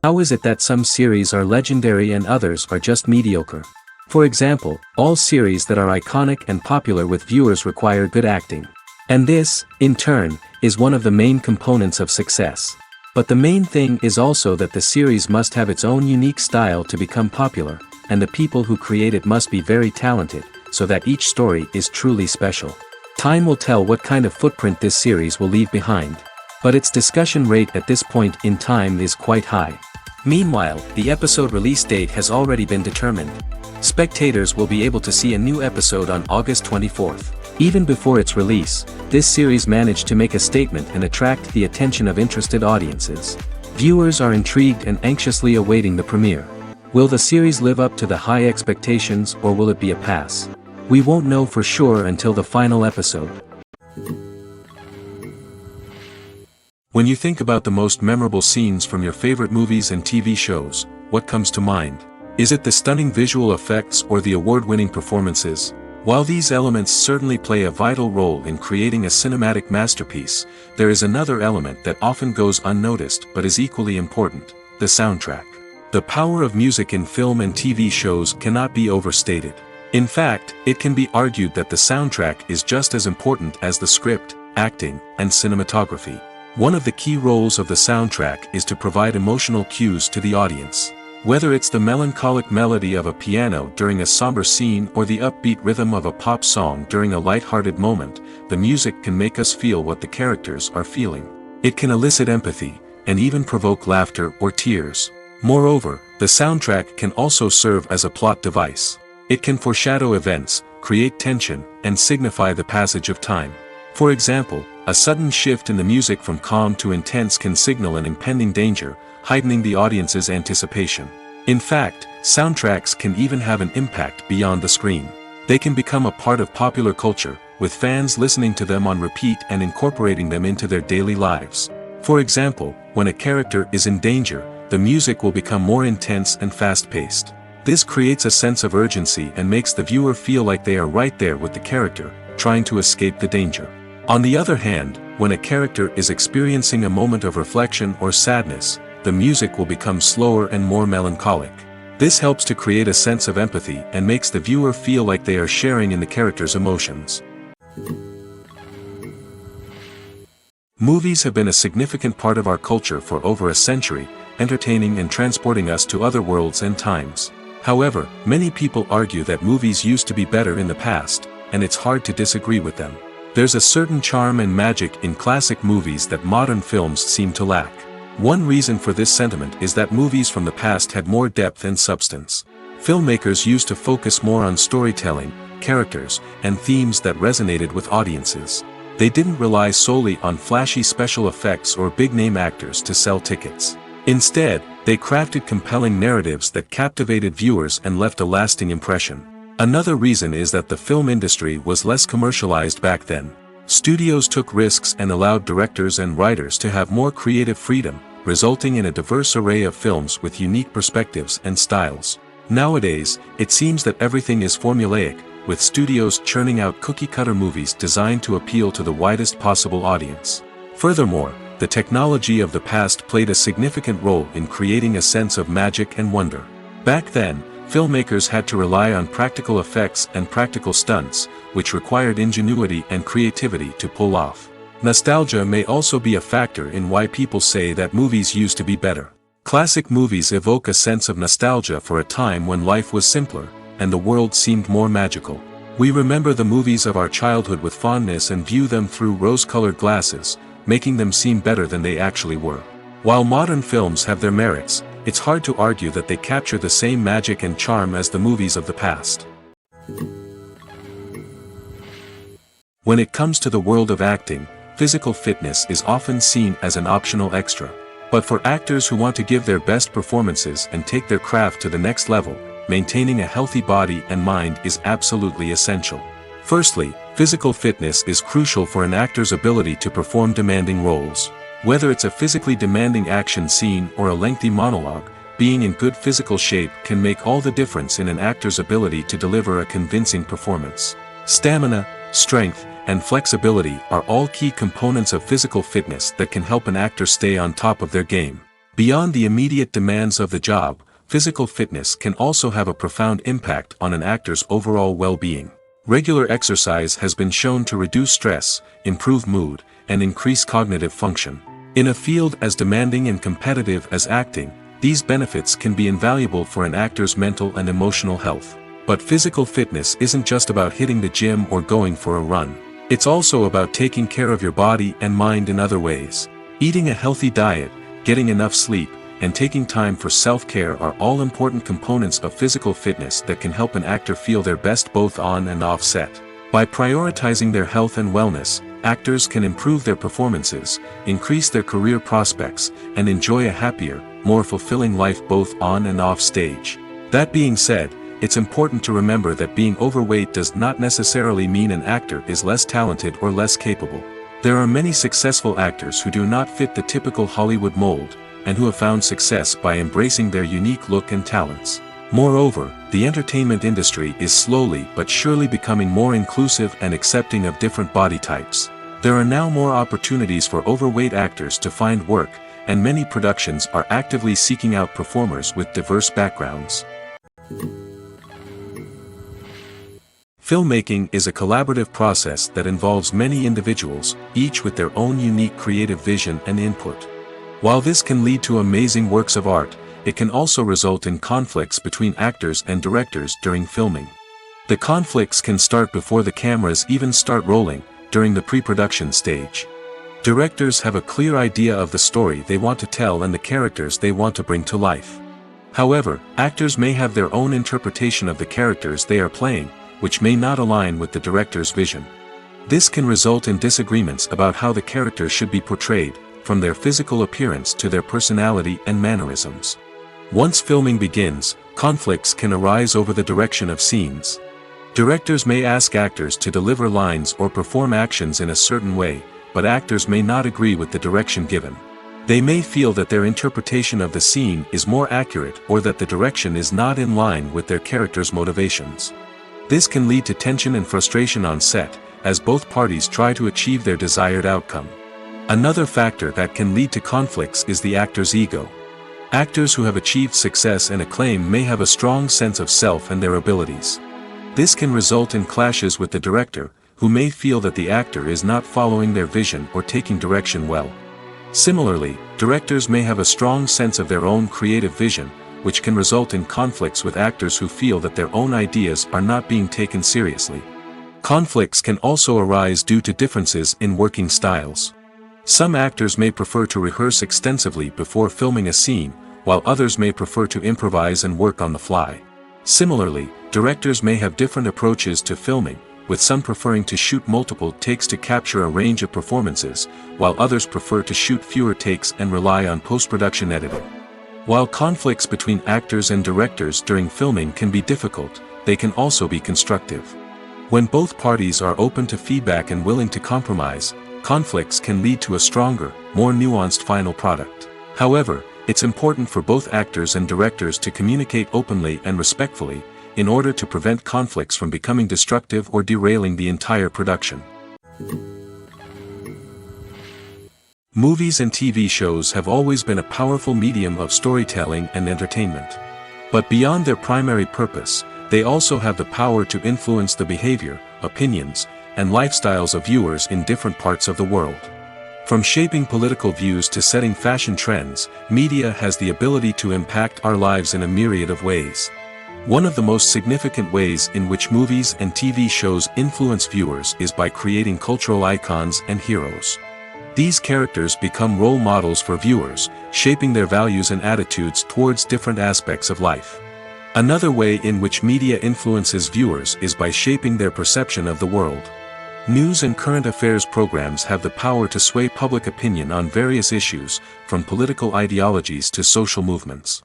How is it that some series are legendary and others are just mediocre? For example, all series that are iconic and popular with viewers require good acting. And this, in turn, is one of the main components of success. But the main thing is also that the series must have its own unique style to become popular, and the people who create it must be very talented, so that each story is truly special. Time will tell what kind of footprint this series will leave behind. But its discussion rate at this point in time is quite high. Meanwhile, the episode release date has already been determined. Spectators will be able to see a new episode on August 24th. Even before its release, this series managed to make a statement and attract the attention of interested audiences. Viewers are intrigued and anxiously awaiting the premiere. Will the series live up to the high expectations or will it be a pass? We won't know for sure until the final episode. When you think about the most memorable scenes from your favorite movies and TV shows, what comes to mind? Is it the stunning visual effects or the award-winning performances? While these elements certainly play a vital role in creating a cinematic masterpiece, there is another element that often goes unnoticed but is equally important: the soundtrack. The power of music in film and TV shows cannot be overstated. In fact, it can be argued that the soundtrack is just as important as the script, acting, and cinematography. One of the key roles of the soundtrack is to provide emotional cues to the audience. Whether it's the melancholic melody of a piano during a somber scene or the upbeat rhythm of a pop song during a light-hearted moment, the music can make us feel what the characters are feeling. It can elicit empathy, and even provoke laughter or tears. Moreover, the soundtrack can also serve as a plot device. It can foreshadow events, create tension, and signify the passage of time. For example, a sudden shift in the music from calm to intense can signal an impending danger, heightening the audience's anticipation. In fact, soundtracks can even have an impact beyond the screen. They can become a part of popular culture, with fans listening to them on repeat and incorporating them into their daily lives. For example, when a character is in danger, the music will become more intense and fast-paced. This creates a sense of urgency and makes the viewer feel like they are right there with the character, trying to escape the danger. On the other hand, when a character is experiencing a moment of reflection or sadness, the music will become slower and more melancholic. This helps to create a sense of empathy and makes the viewer feel like they are sharing in the character's emotions. Movies have been a significant part of our culture for over a century, entertaining and transporting us to other worlds and times. However, many people argue that movies used to be better in the past, and it's hard to disagree with them. There's a certain charm and magic in classic movies that modern films seem to lack. One reason for this sentiment is that movies from the past had more depth and substance. Filmmakers used to focus more on storytelling, characters, and themes that resonated with audiences. They didn't rely solely on flashy special effects or big-name actors to sell tickets. Instead, they crafted compelling narratives that captivated viewers and left a lasting impression. Another reason is that the film industry was less commercialized back then. Studios took risks and allowed directors and writers to have more creative freedom, resulting in a diverse array of films with unique perspectives and styles. Nowadays, it seems that everything is formulaic, with studios churning out cookie-cutter movies designed to appeal to the widest possible audience. Furthermore, the technology of the past played a significant role in creating a sense of magic and wonder. Back then, filmmakers had to rely on practical effects and practical stunts, which required ingenuity and creativity to pull off. Nostalgia may also be a factor in why people say that movies used to be better. Classic movies evoke a sense of nostalgia for a time when life was simpler, and the world seemed more magical. We remember the movies of our childhood with fondness and view them through rose-colored glasses, making them seem better than they actually were. While modern films have their merits, it's hard to argue that they capture the same magic and charm as the movies of the past. When it comes to the world of acting, physical fitness is often seen as an optional extra. But for actors who want to give their best performances and take their craft to the next level, maintaining a healthy body and mind is absolutely essential. Firstly, physical fitness is crucial for an actor's ability to perform demanding roles. Whether it's a physically demanding action scene or a lengthy monologue, being in good physical shape can make all the difference in an actor's ability to deliver a convincing performance. Stamina, strength, and flexibility are all key components of physical fitness that can help an actor stay on top of their game. Beyond the immediate demands of the job, physical fitness can also have a profound impact on an actor's overall well-being. Regular exercise has been shown to reduce stress, improve mood, and increase cognitive function. In a field as demanding and competitive as acting, these benefits can be invaluable for an actor's mental and emotional health. But physical fitness isn't just about hitting the gym or going for a run. It's also about taking care of your body and mind in other ways. Eating a healthy diet, getting enough sleep, and taking time for self-care are all important components of physical fitness that can help an actor feel their best both on and off set. By prioritizing their health and wellness, actors can improve their performances, increase their career prospects, and enjoy a happier, more fulfilling life both on and off stage. That being said, it's important to remember that being overweight does not necessarily mean an actor is less talented or less capable. There are many successful actors who do not fit the typical Hollywood mold, and who have found success by embracing their unique look and talents. Moreover, the entertainment industry is slowly but surely becoming more inclusive and accepting of different body types. There are now more opportunities for overweight actors to find work, and many productions are actively seeking out performers with diverse backgrounds. Filmmaking is a collaborative process that involves many individuals, each with their own unique creative vision and input. While this can lead to amazing works of art, it can also result in conflicts between actors and directors during filming. The conflicts can start before the cameras even start rolling, during the pre-production stage. Directors have a clear idea of the story they want to tell and the characters they want to bring to life. However, actors may have their own interpretation of the characters they are playing, which may not align with the director's vision. This can result in disagreements about how the characters should be portrayed, from their physical appearance to their personality and mannerisms. Once filming begins, conflicts can arise over the direction of scenes. Directors may ask actors to deliver lines or perform actions in a certain way, but actors may not agree with the direction given. They may feel that their interpretation of the scene is more accurate or that the direction is not in line with their character's motivations. This can lead to tension and frustration on set, as both parties try to achieve their desired outcome. Another factor that can lead to conflicts is the actor's ego. Actors who have achieved success and acclaim may have a strong sense of self and their abilities. This can result in clashes with the director, who may feel that the actor is not following their vision or taking direction well. Similarly, directors may have a strong sense of their own creative vision, which can result in conflicts with actors who feel that their own ideas are not being taken seriously. Conflicts can also arise due to differences in working styles. Some actors may prefer to rehearse extensively before filming a scene, while others may prefer to improvise and work on the fly. Similarly, directors may have different approaches to filming, with some preferring to shoot multiple takes to capture a range of performances, while others prefer to shoot fewer takes and rely on post-production editing. While conflicts between actors and directors during filming can be difficult, they can also be constructive. When both parties are open to feedback and willing to compromise, conflicts can lead to a stronger, more nuanced final product. However, it's important for both actors and directors to communicate openly and respectfully, in order to prevent conflicts from becoming destructive or derailing the entire production. Movies and TV shows have always been a powerful medium of storytelling and entertainment. But beyond their primary purpose, they also have the power to influence the behavior, opinions, and lifestyles of viewers in different parts of the world. From shaping political views to setting fashion trends, media has the ability to impact our lives in a myriad of ways. One of the most significant ways in which movies and TV shows influence viewers is by creating cultural icons and heroes. These characters become role models for viewers, shaping their values and attitudes towards different aspects of life. Another way in which media influences viewers is by shaping their perception of the world. News and current affairs programs have the power to sway public opinion on various issues, from political ideologies to social movements.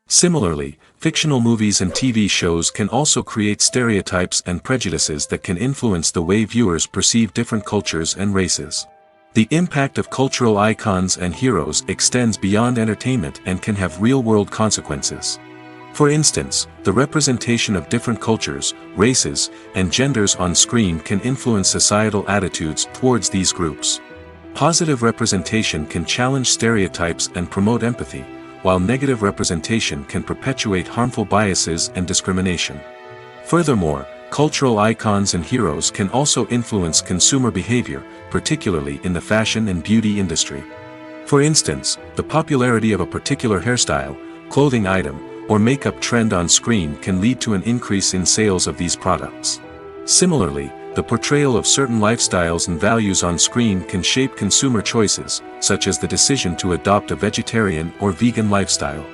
Similarly, fictional movies and TV shows can also create stereotypes and prejudices that can influence the way viewers perceive different cultures and races. The impact of cultural icons and heroes extends beyond entertainment and can have real-world consequences. For instance, the representation of different cultures, races, and genders on screen can influence societal attitudes towards these groups. Positive representation can challenge stereotypes and promote empathy, while negative representation can perpetuate harmful biases and discrimination. Furthermore, cultural icons and heroes can also influence consumer behavior, particularly in the fashion and beauty industry. For instance, the popularity of a particular hairstyle, clothing item, or makeup trend on screen can lead to an increase in sales of these products. Similarly, the portrayal of certain lifestyles and values on screen can shape consumer choices, such as the decision to adopt a vegetarian or vegan lifestyle.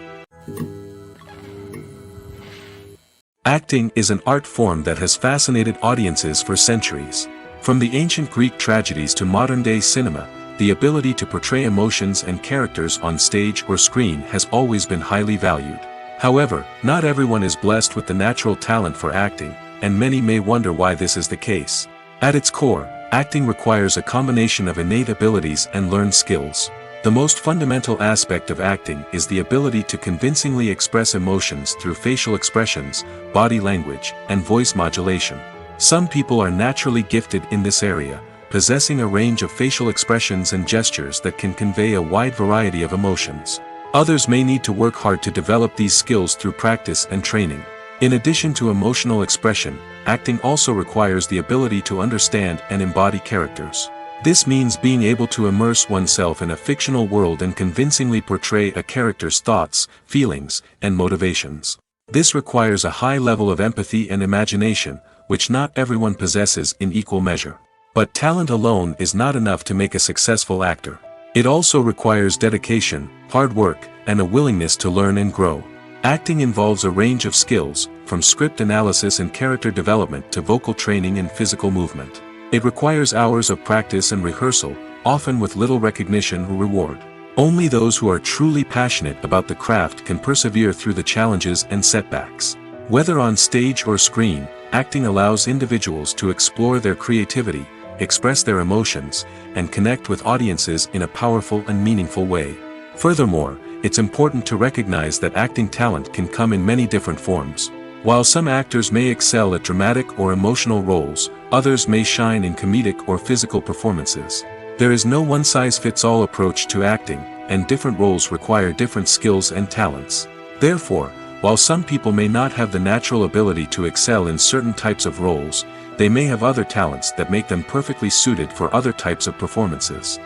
Acting is an art form that has fascinated audiences for centuries. From the ancient Greek tragedies to modern-day cinema, the ability to portray emotions and characters on stage or screen has always been highly valued. However, not everyone is blessed with the natural talent for acting, and many may wonder why this is the case. At its core, acting requires a combination of innate abilities and learned skills. The most fundamental aspect of acting is the ability to convincingly express emotions through facial expressions, body language, and voice modulation. Some people are naturally gifted in this area, possessing a range of facial expressions and gestures that can convey a wide variety of emotions. Others may need to work hard to develop these skills through practice and training. In addition to emotional expression, acting also requires the ability to understand and embody characters. This means being able to immerse oneself in a fictional world and convincingly portray a character's thoughts, feelings, and motivations. This requires a high level of empathy and imagination, which not everyone possesses in equal measure. But talent alone is not enough to make a successful actor. It also requires dedication, hard work, and a willingness to learn and grow. Acting involves a range of skills, from script analysis and character development to vocal training and physical movement. It requires hours of practice and rehearsal, often with little recognition or reward. Only those who are truly passionate about the craft can persevere through the challenges and setbacks. Whether on stage or screen, acting allows individuals to explore their creativity, express their emotions, and connect with audiences in a powerful and meaningful way. Furthermore, it's important to recognize that acting talent can come in many different forms. While some actors may excel at dramatic or emotional roles, others may shine in comedic or physical performances. There is no one-size-fits-all approach to acting, and different roles require different skills and talents. Therefore, while some people may not have the natural ability to excel in certain types of roles, they may have other talents that make them perfectly suited for other types of performances.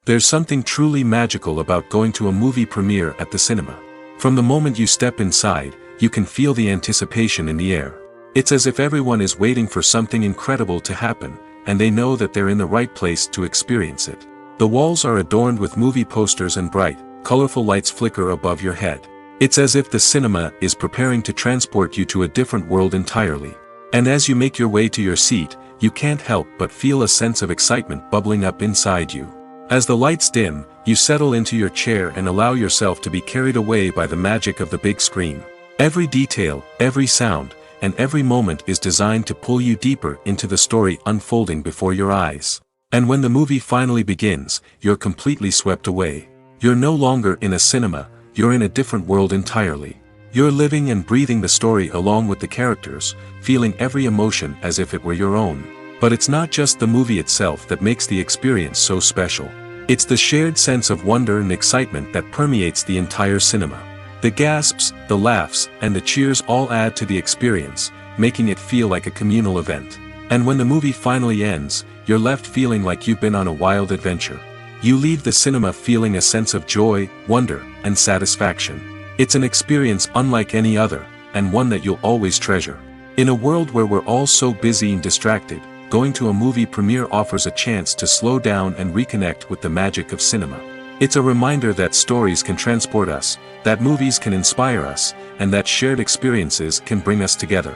There's something truly magical about going to a movie premiere at the cinema. From the moment you step inside, you can feel the anticipation in the air. It's as if everyone is waiting for something incredible to happen, and they know that they're in the right place to experience it. The walls are adorned with movie posters and bright, colorful lights flicker above your head. It's as if the cinema is preparing to transport you to a different world entirely. And as you make your way to your seat, you can't help but feel a sense of excitement bubbling up inside you. As the lights dim, you settle into your chair and allow yourself to be carried away by the magic of the big screen. Every detail, every sound, and every moment is designed to pull you deeper into the story unfolding before your eyes. And when the movie finally begins, you're completely swept away. You're no longer in a cinema, you're in a different world entirely. You're living and breathing the story along with the characters, feeling every emotion as if it were your own. But it's not just the movie itself that makes the experience so special. It's the shared sense of wonder and excitement that permeates the entire cinema. The gasps, the laughs, and the cheers all add to the experience, making it feel like a communal event. And when the movie finally ends, you're left feeling like you've been on a wild adventure. You leave the cinema feeling a sense of joy, wonder, and satisfaction. It's an experience unlike any other, and one that you'll always treasure. In a world where we're all so busy and distracted, going to a movie premiere offers a chance to slow down and reconnect with the magic of cinema. It's a reminder that stories can transport us, that movies can inspire us, and that shared experiences can bring us together.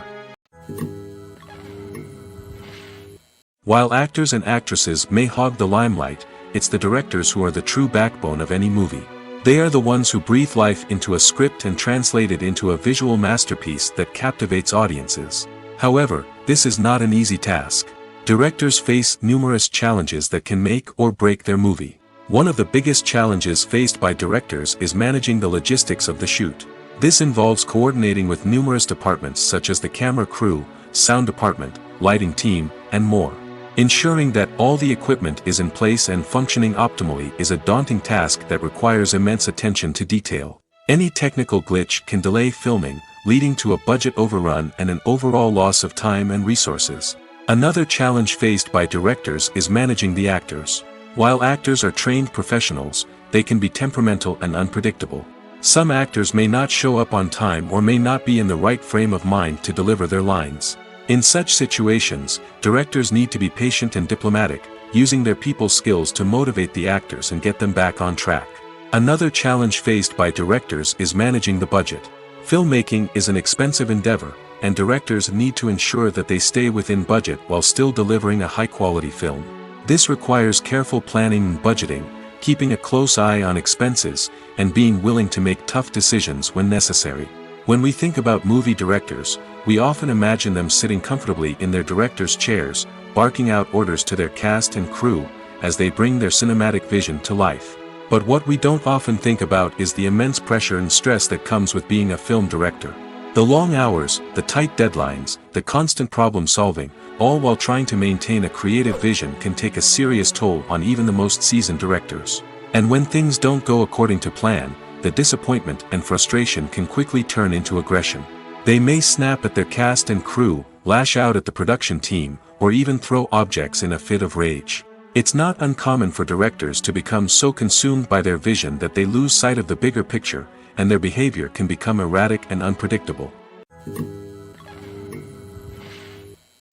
While actors and actresses may hog the limelight, it's the directors who are the true backbone of any movie. They are the ones who breathe life into a script and translate it into a visual masterpiece that captivates audiences. However, this is not an easy task. Directors face numerous challenges that can make or break their movie. One of the biggest challenges faced by directors is managing the logistics of the shoot. This involves coordinating with numerous departments such as the camera crew, sound department, lighting team, and more. Ensuring that all the equipment is in place and functioning optimally is a daunting task that requires immense attention to detail. Any technical glitch can delay filming, leading to a budget overrun and an overall loss of time and resources. Another challenge faced by directors is managing the actors. While actors are trained professionals, they can be temperamental and unpredictable. Some actors may not show up on time or may not be in the right frame of mind to deliver their lines. In such situations, directors need to be patient and diplomatic, using their people skills to motivate the actors and get them back on track. Another challenge faced by directors is managing the budget. Filmmaking is an expensive endeavor, and directors need to ensure that they stay within budget while still delivering a high-quality film. This requires careful planning and budgeting, keeping a close eye on expenses, and being willing to make tough decisions when necessary. When we think about movie directors, we often imagine them sitting comfortably in their director's chairs, barking out orders to their cast and crew, as they bring their cinematic vision to life. But what we don't often think about is the immense pressure and stress that comes with being a film director. The long hours, the tight deadlines, the constant problem solving, all while trying to maintain a creative vision can take a serious toll on even the most seasoned directors. And when things don't go according to plan, the disappointment and frustration can quickly turn into aggression. They may snap at their cast and crew, lash out at the production team, or even throw objects in a fit of rage. It's not uncommon for directors to become so consumed by their vision that they lose sight of the bigger picture, and their behavior can become erratic and unpredictable.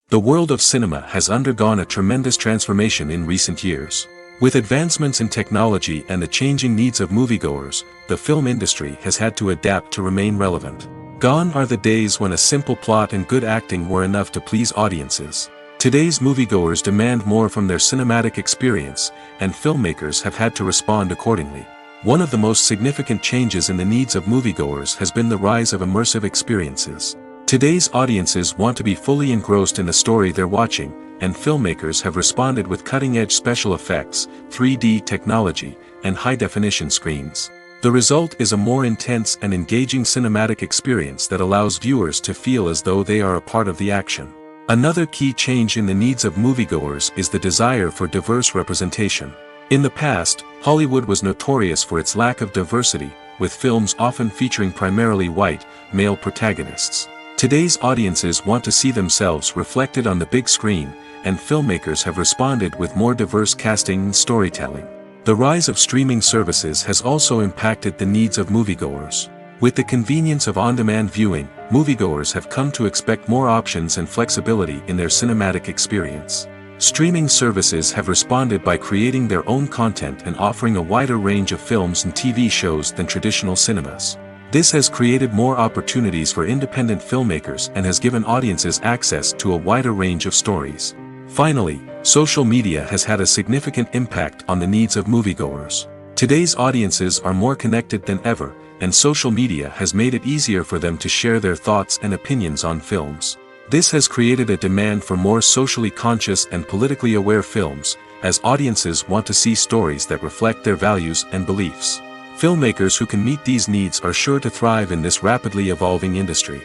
The world of cinema has undergone a tremendous transformation in recent years. With advancements in technology and the changing needs of moviegoers, the film industry has had to adapt to remain relevant. Gone are the days when a simple plot and good acting were enough to please audiences. Today's moviegoers demand more from their cinematic experience, and filmmakers have had to respond accordingly. One of the most significant changes in the needs of moviegoers has been the rise of immersive experiences. Today's audiences want to be fully engrossed in the story they're watching, and filmmakers have responded with cutting-edge special effects, 3D technology, and high-definition screens. The result is a more intense and engaging cinematic experience that allows viewers to feel as though they are a part of the action. Another key change in the needs of moviegoers is the desire for diverse representation. In the past, Hollywood was notorious for its lack of diversity, with films often featuring primarily white, male protagonists. Today's audiences want to see themselves reflected on the big screen, and filmmakers have responded with more diverse casting and storytelling. The rise of streaming services has also impacted the needs of moviegoers. With the convenience of on-demand viewing, moviegoers have come to expect more options and flexibility in their cinematic experience. Streaming services have responded by creating their own content and offering a wider range of films and TV shows than traditional cinemas. This has created more opportunities for independent filmmakers and has given audiences access to a wider range of stories. Finally, social media has had a significant impact on the needs of moviegoers. Today's audiences are more connected than ever, and social media has made it easier for them to share their thoughts and opinions on films. This has created a demand for more socially conscious and politically aware films, as audiences want to see stories that reflect their values and beliefs. Filmmakers who can meet these needs are sure to thrive in this rapidly evolving industry.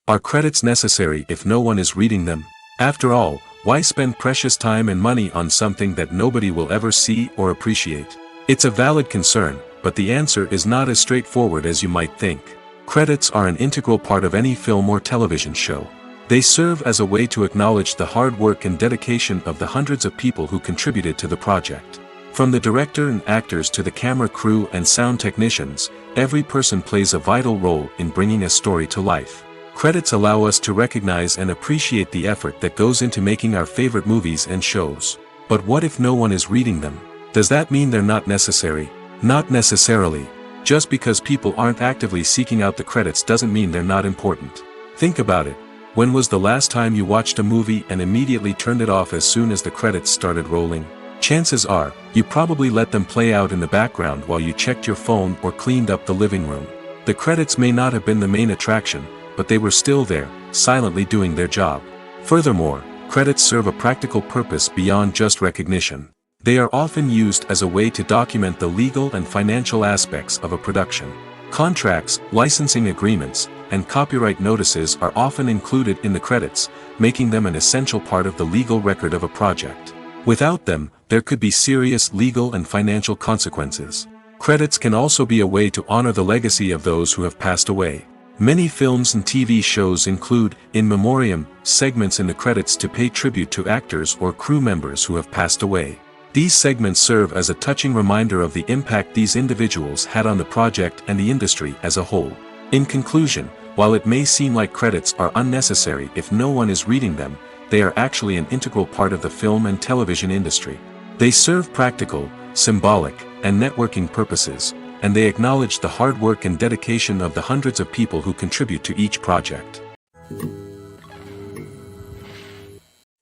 Are credits necessary if no one is reading them? After all, why spend precious time and money on something that nobody will ever see or appreciate? It's a valid concern, but the answer is not as straightforward as you might think. Credits are an integral part of any film or television show. They serve as a way to acknowledge the hard work and dedication of the hundreds of people who contributed to the project. From the director and actors to the camera crew and sound technicians, every person plays a vital role in bringing a story to life. Credits allow us to recognize and appreciate the effort that goes into making our favorite movies and shows. But what if no one is reading them? Does that mean they're not necessary? Not necessarily. Just because people aren't actively seeking out the credits doesn't mean they're not important. Think about it. When was the last time you watched a movie and immediately turned it off as soon as the credits started rolling? Chances are, you probably let them play out in the background while you checked your phone or cleaned up the living room. The credits may not have been the main attraction, but they were still there, silently doing their job. Furthermore, credits serve a practical purpose beyond just recognition. They are often used as a way to document the legal and financial aspects of a production. Contracts, licensing agreements, and copyright notices are often included in the credits, making them an essential part of the legal record of a project. Without them, there could be serious legal and financial consequences. Credits can also be a way to honor the legacy of those who have passed away. Many films and TV shows include, in memoriam, segments in the credits to pay tribute to actors or crew members who have passed away. These segments serve as a touching reminder of the impact these individuals had on the project and the industry as a whole. In conclusion, while it may seem like credits are unnecessary if no one is reading them, they are actually an integral part of the film and television industry. They serve practical, symbolic, and networking purposes, and they acknowledge the hard work and dedication of the hundreds of people who contribute to each project.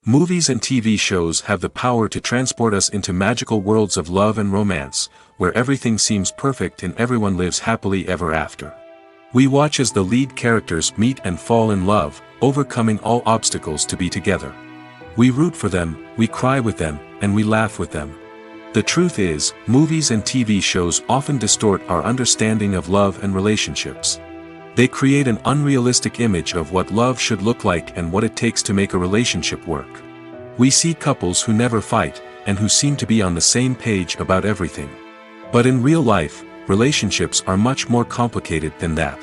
Movies and TV shows have the power to transport us into magical worlds of love and romance, where everything seems perfect and everyone lives happily ever after. We watch as the lead characters meet and fall in love, overcoming all obstacles to be together. We root for them, we cry with them, and we laugh with them. The truth is, movies and TV shows often distort our understanding of love and relationships. They create an unrealistic image of what love should look like and what it takes to make a relationship work. We see couples who never fight, and who seem to be on the same page about everything. But in real life, relationships are much more complicated than that.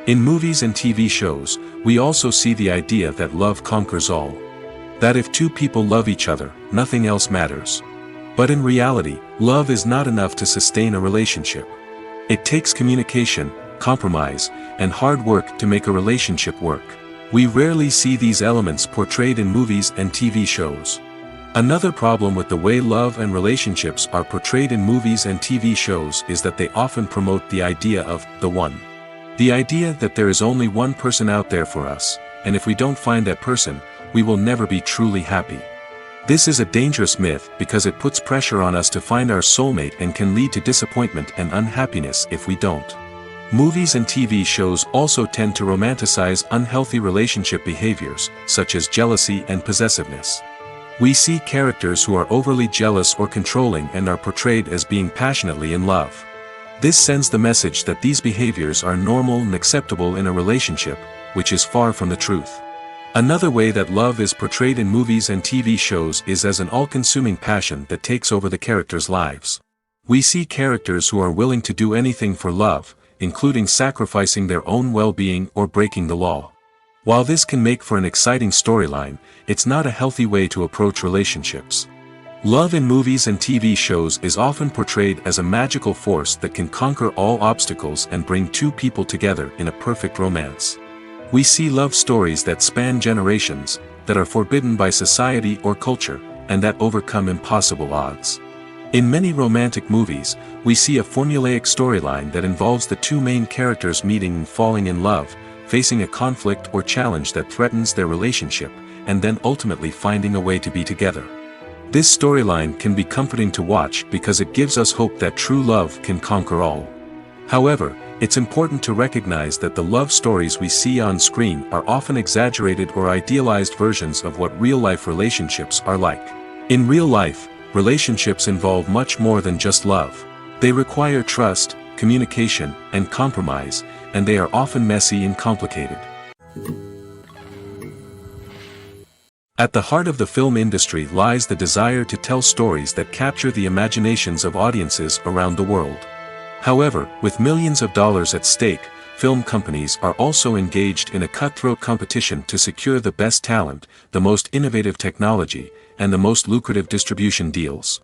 In movies and TV shows, we also see the idea that love conquers all. That if two people love each other, nothing else matters. But in reality, love is not enough to sustain a relationship. It takes communication, compromise, and hard work to make a relationship work. We rarely see these elements portrayed in movies and TV shows. Another problem with the way love and relationships are portrayed in movies and TV shows is that they often promote the idea of the one. The idea that there is only one person out there for us, and if we don't find that person, we will never be truly happy. This is a dangerous myth because it puts pressure on us to find our soulmate and can lead to disappointment and unhappiness if we don't. Movies and TV shows also tend to romanticize unhealthy relationship behaviors, such as jealousy and possessiveness. We see characters who are overly jealous or controlling and are portrayed as being passionately in love. This sends the message that these behaviors are normal and acceptable in a relationship, which is far from the truth. Another way that love is portrayed in movies and TV shows is as an all-consuming passion that takes over the characters' lives. We see characters who are willing to do anything for love, including sacrificing their own well-being or breaking the law. While this can make for an exciting storyline, it's not a healthy way to approach relationships. Love in movies and TV shows is often portrayed as a magical force that can conquer all obstacles and bring two people together in a perfect romance. We see love stories that span generations, that are forbidden by society or culture, and that overcome impossible odds. In many romantic movies, we see a formulaic storyline that involves the two main characters meeting and falling in love, facing a conflict or challenge that threatens their relationship, and then ultimately finding a way to be together. This storyline can be comforting to watch because it gives us hope that true love can conquer all. However, it's important to recognize that the love stories we see on screen are often exaggerated or idealized versions of what real-life relationships are like. In real life, relationships involve much more than just love. They require trust, communication, and compromise, and they are often messy and complicated. At the heart of the film industry lies the desire to tell stories that capture the imaginations of audiences around the world. However, with millions of dollars at stake, film companies are also engaged in a cutthroat competition to secure the best talent, the most innovative technology, and the most lucrative distribution deals.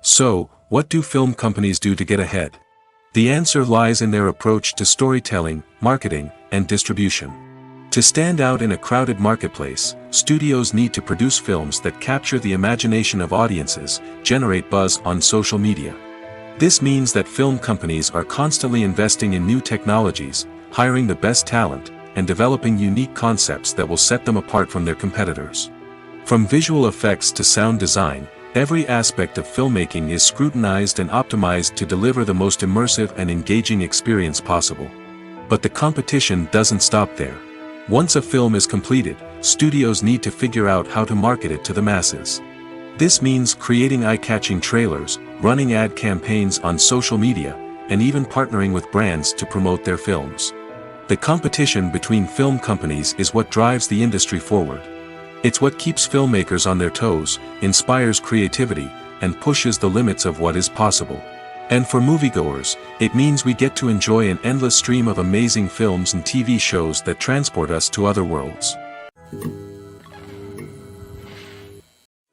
So, what do film companies do to get ahead? The answer lies in their approach to storytelling, marketing, and distribution. To stand out in a crowded marketplace, studios need to produce films that capture the imagination of audiences, generate buzz on social media. This means that film companies are constantly investing in new technologies, hiring the best talent, and developing unique concepts that will set them apart from their competitors. From visual effects to sound design, every aspect of filmmaking is scrutinized and optimized to deliver the most immersive and engaging experience possible. But the competition doesn't stop there. Once a film is completed, studios need to figure out how to market it to the masses. This means creating eye-catching trailers, running ad campaigns on social media, and even partnering with brands to promote their films. The competition between film companies is what drives the industry forward. It's what keeps filmmakers on their toes, inspires creativity, and pushes the limits of what is possible. And for moviegoers, it means we get to enjoy an endless stream of amazing films and TV shows that transport us to other worlds.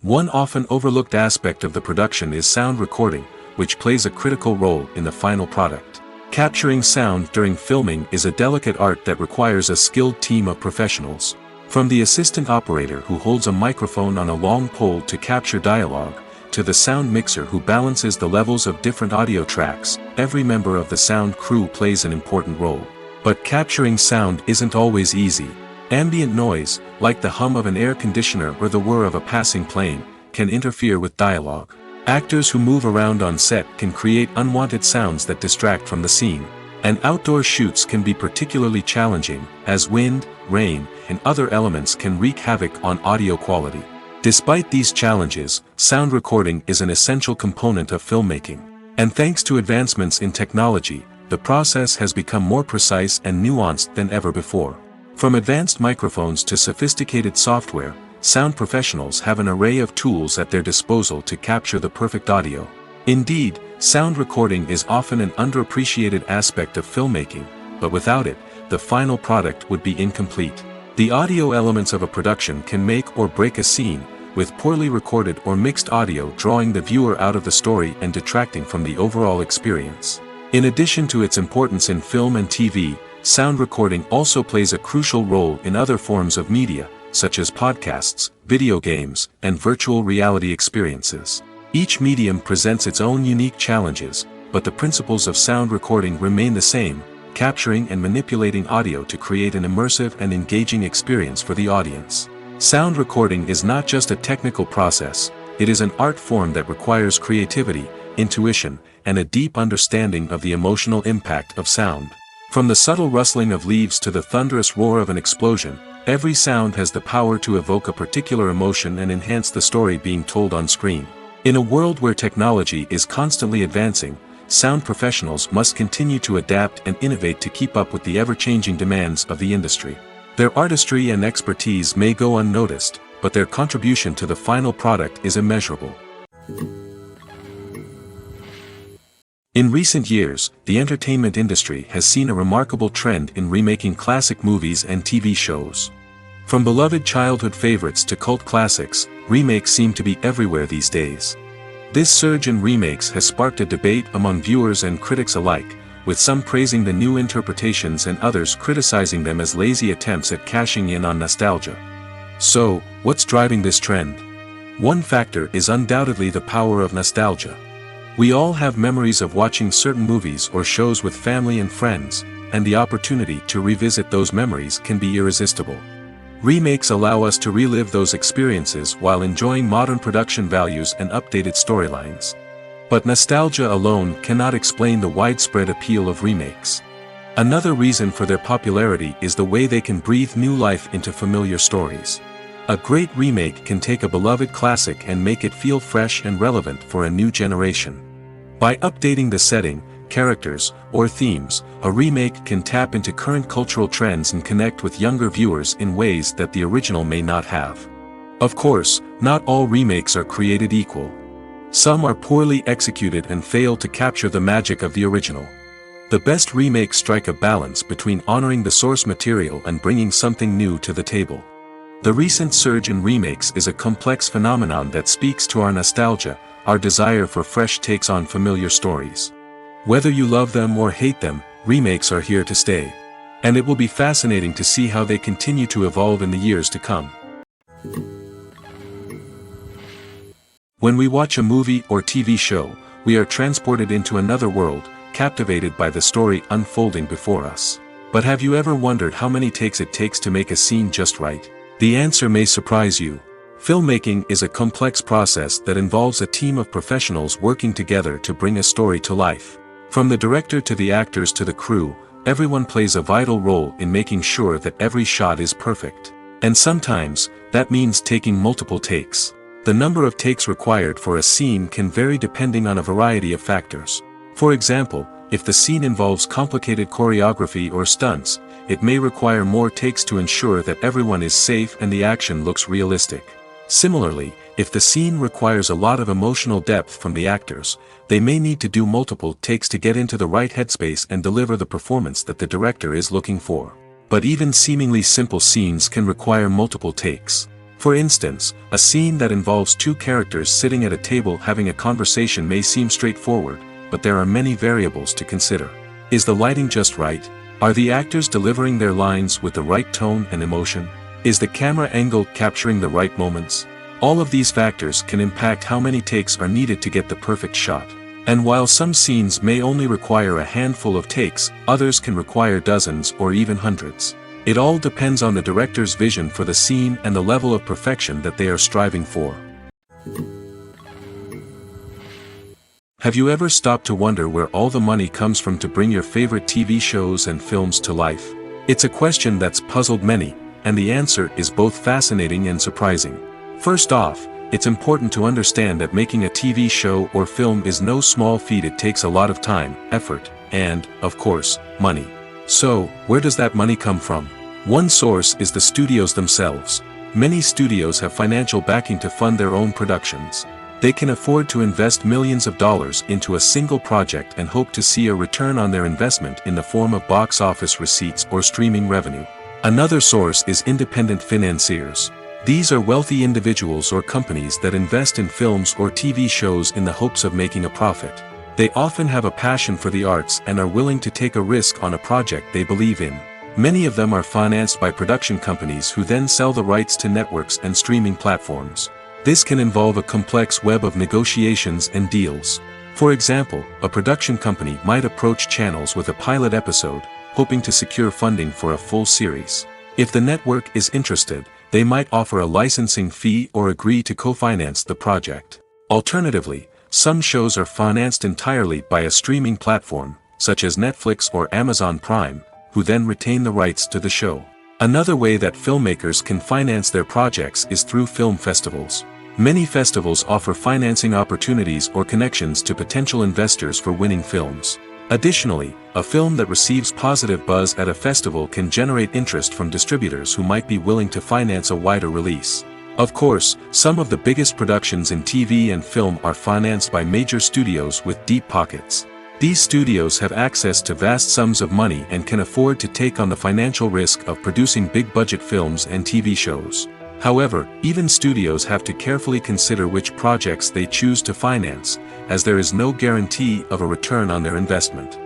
One often overlooked aspect of the production is sound recording, which plays a critical role in the final product. Capturing sound during filming is a delicate art that requires a skilled team of professionals. From the assistant operator who holds a microphone on a long pole to capture dialogue, to the sound mixer who balances the levels of different audio tracks, every member of the sound crew plays an important role. But capturing sound isn't always easy. Ambient noise, like the hum of an air conditioner or the whir of a passing plane, can interfere with dialogue. Actors who move around on set can create unwanted sounds that distract from the scene. And outdoor shoots can be particularly challenging, as wind, rain, and other elements can wreak havoc on audio quality. Despite these challenges, sound recording is an essential component of filmmaking. And thanks to advancements in technology, the process has become more precise and nuanced than ever before. From advanced microphones to sophisticated software, sound professionals have an array of tools at their disposal to capture the perfect audio. Indeed, sound recording is often an underappreciated aspect of filmmaking, but without it, the final product would be incomplete. The audio elements of a production can make or break a scene, with poorly recorded or mixed audio drawing the viewer out of the story and detracting from the overall experience. In addition to its importance in film and TV, sound recording also plays a crucial role in other forms of media, such as podcasts, video games, and virtual reality experiences. Each medium presents its own unique challenges, but the principles of sound recording remain the same, capturing and manipulating audio to create an immersive and engaging experience for the audience. Sound recording is not just a technical process, it is an art form that requires creativity, intuition, and a deep understanding of the emotional impact of sound. From the subtle rustling of leaves to the thunderous roar of an explosion, every sound has the power to evoke a particular emotion and enhance the story being told on screen. In a world where technology is constantly advancing, sound professionals must continue to adapt and innovate to keep up with the ever-changing demands of the industry. Their artistry and expertise may go unnoticed, but their contribution to the final product is immeasurable. In recent years, the entertainment industry has seen a remarkable trend in remaking classic movies and TV shows. From beloved childhood favorites to cult classics, remakes seem to be everywhere these days. This surge in remakes has sparked a debate among viewers and critics alike, with some praising the new interpretations and others criticizing them as lazy attempts at cashing in on nostalgia. So, what's driving this trend? One factor is undoubtedly the power of nostalgia. We all have memories of watching certain movies or shows with family and friends, and the opportunity to revisit those memories can be irresistible. Remakes allow us to relive those experiences while enjoying modern production values and updated storylines. But nostalgia alone cannot explain the widespread appeal of remakes. Another reason for their popularity is the way they can breathe new life into familiar stories. A great remake can take a beloved classic and make it feel fresh and relevant for a new generation. By updating the setting, characters, or themes, a remake can tap into current cultural trends and connect with younger viewers in ways that the original may not have. Of course, not all remakes are created equal. Some are poorly executed and fail to capture the magic of the original. The best remakes strike a balance between honoring the source material and bringing something new to the table. The recent surge in remakes is a complex phenomenon that speaks to our nostalgia, our desire for fresh takes on familiar stories. Whether you love them or hate them, remakes are here to stay. And it will be fascinating to see how they continue to evolve in the years to come. When we watch a movie or TV show, we are transported into another world, captivated by the story unfolding before us. But have you ever wondered how many takes it takes to make a scene just right? The answer may surprise you. Filmmaking is a complex process that involves a team of professionals working together to bring a story to life. From the director to the actors to the crew, everyone plays a vital role in making sure that every shot is perfect. And sometimes, that means taking multiple takes. The number of takes required for a scene can vary depending on a variety of factors. For example, if the scene involves complicated choreography or stunts, it may require more takes to ensure that everyone is safe and the action looks realistic. Similarly, if the scene requires a lot of emotional depth from the actors, they may need to do multiple takes to get into the right headspace and deliver the performance that the director is looking for. But even seemingly simple scenes can require multiple takes. For instance, a scene that involves two characters sitting at a table having a conversation may seem straightforward, but there are many variables to consider. Is the lighting just right? Are the actors delivering their lines with the right tone and emotion? Is the camera angle capturing the right moments? All of these factors can impact how many takes are needed to get the perfect shot. And while some scenes may only require a handful of takes, others can require dozens or even hundreds. It all depends on the director's vision for the scene and the level of perfection that they are striving for. Have you ever stopped to wonder where all the money comes from to bring your favorite TV shows and films to life? It's a question that's puzzled many, and the answer is both fascinating and surprising. First off, it's important to understand that making a TV show or film is no small feat. It takes a lot of time, effort, and, of course, money. So, where does that money come from? One source is the studios themselves. Many studios have financial backing to fund their own productions. They can afford to invest millions of dollars into a single project and hope to see a return on their investment in the form of box office receipts or streaming revenue. Another source is independent financiers. These are wealthy individuals or companies that invest in films or TV shows in the hopes of making a profit. They often have a passion for the arts and are willing to take a risk on a project they believe in. Many of them are financed by production companies who then sell the rights to networks and streaming platforms. This can involve a complex web of negotiations and deals. For example, a production company might approach channels with a pilot episode, hoping to secure funding for a full series. If the network is interested, they might offer a licensing fee or agree to co-finance the project. Alternatively, some shows are financed entirely by a streaming platform, such as Netflix or Amazon Prime, who then retain the rights to the show. Another way that filmmakers can finance their projects is through film festivals. Many festivals offer financing opportunities or connections to potential investors for winning films. Additionally, a film that receives positive buzz at a festival can generate interest from distributors who might be willing to finance a wider release. Of course, some of the biggest productions in TV and film are financed by major studios with deep pockets. These studios have access to vast sums of money and can afford to take on the financial risk of producing big-budget films and TV shows. However, even studios have to carefully consider which projects they choose to finance, as there is no guarantee of a return on their investment.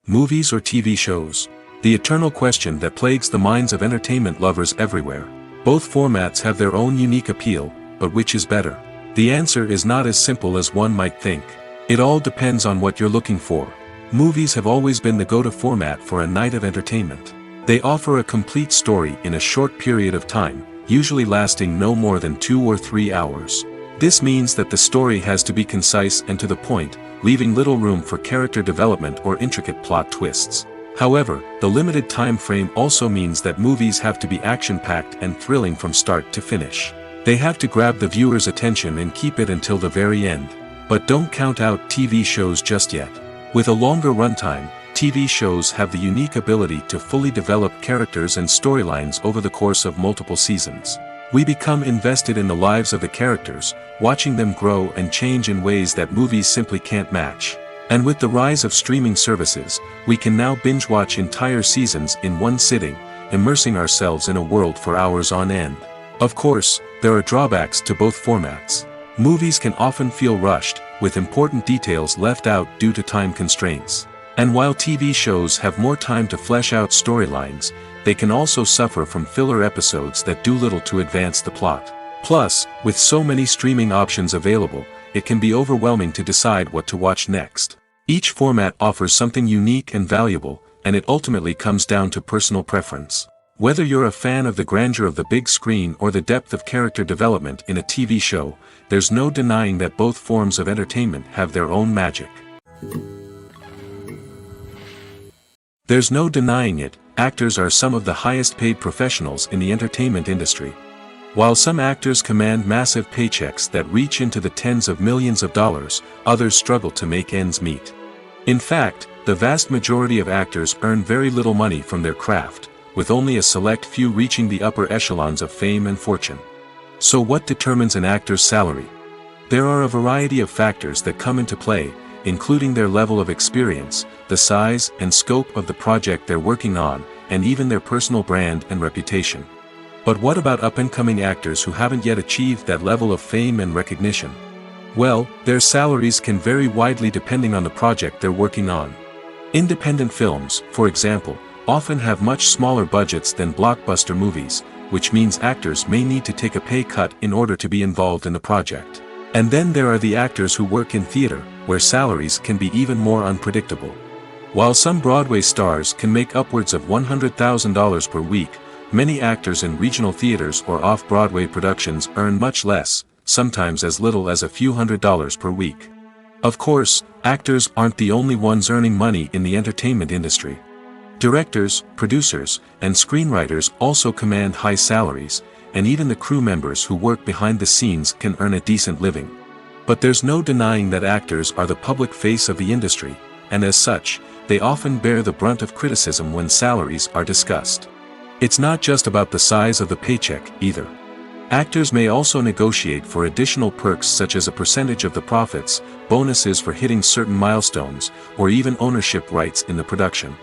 Movies or TV shows? The eternal question that plagues the minds of entertainment lovers everywhere. Both formats have their own unique appeal, but which is better? The answer is not as simple as one might think. It all depends on what you're looking for. Movies have always been the go-to format for a night of entertainment. They offer a complete story in a short period of time, usually lasting no more than 2 or 3 hours. This means that the story has to be concise and to the point, leaving little room for character development or intricate plot twists. However, the limited time frame also means that movies have to be action-packed and thrilling from start to finish. They have to grab the viewer's attention and keep it until the very end. But don't count out TV shows just yet. With a longer runtime, TV shows have the unique ability to fully develop characters and storylines over the course of multiple seasons. We become invested in the lives of the characters, watching them grow and change in ways that movies simply can't match. And with the rise of streaming services, we can now binge-watch entire seasons in one sitting, immersing ourselves in a world for hours on end. Of course, there are drawbacks to both formats. Movies can often feel rushed, with important details left out due to time constraints. And while TV shows have more time to flesh out storylines, they can also suffer from filler episodes that do little to advance the plot. Plus, with so many streaming options available, it can be overwhelming to decide what to watch next. Each format offers something unique and valuable, and it ultimately comes down to personal preference. Whether you're a fan of the grandeur of the big screen or the depth of character development in a TV show, there's no denying that both forms of entertainment have their own magic. There's no denying it, actors are some of the highest paid professionals in the entertainment industry. While some actors command massive paychecks that reach into the tens of millions of dollars, others struggle to make ends meet. In fact, the vast majority of actors earn very little money from their craft, with only a select few reaching the upper echelons of fame and fortune. So what determines an actor's salary? There are a variety of factors that come into play, including their level of experience, the size and scope of the project they're working on, and even their personal brand and reputation. But what about up-and-coming actors who haven't yet achieved that level of fame and recognition? Well, their salaries can vary widely depending on the project they're working on. Independent films, for example, often have much smaller budgets than blockbuster movies, which means actors may need to take a pay cut in order to be involved in the project. And then there are the actors who work in theater, where salaries can be even more unpredictable. While some Broadway stars can make upwards of $100,000 per week, many actors in regional theaters or off-Broadway productions earn much less, sometimes as little as a few $100s per week. Of course, actors aren't the only ones earning money in the entertainment industry. Directors, producers, and screenwriters also command high salaries, and even the crew members who work behind the scenes can earn a decent living. But there's no denying that actors are the public face of the industry, and as such, they often bear the brunt of criticism when salaries are discussed. It's not just about the size of the paycheck, either. Actors may also negotiate for additional perks such as a percentage of the profits, bonuses for hitting certain milestones, or even ownership rights in the production.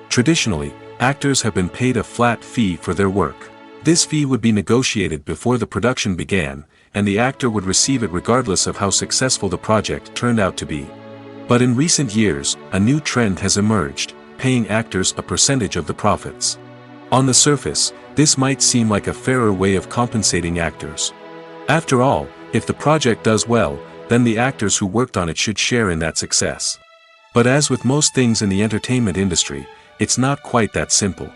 Traditionally, actors have been paid a flat fee for their work. This fee would be negotiated before the production began, and the actor would receive it regardless of how successful the project turned out to be. But in recent years, a new trend has emerged, paying actors a percentage of the profits. On the surface, this might seem like a fairer way of compensating actors. After all, if the project does well, then the actors who worked on it should share in that success. But as with most things in the entertainment industry, it's not quite that simple.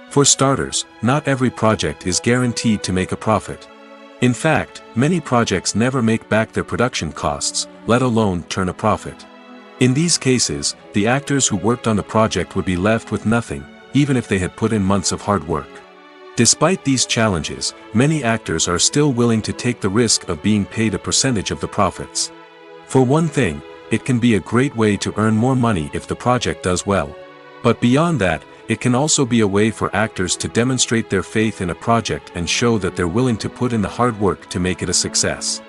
For starters, not every project is guaranteed to make a profit. In fact, many projects never make back their production costs, let alone turn a profit. In these cases, the actors who worked on the project would be left with nothing, even if they had put in months of hard work. Despite these challenges, many actors are still willing to take the risk of being paid a percentage of the profits. For one thing, it can be a great way to earn more money if the project does well. But beyond that, it can also be a way for actors to demonstrate their faith in a project and show that they're willing to put in the hard work to make it a success.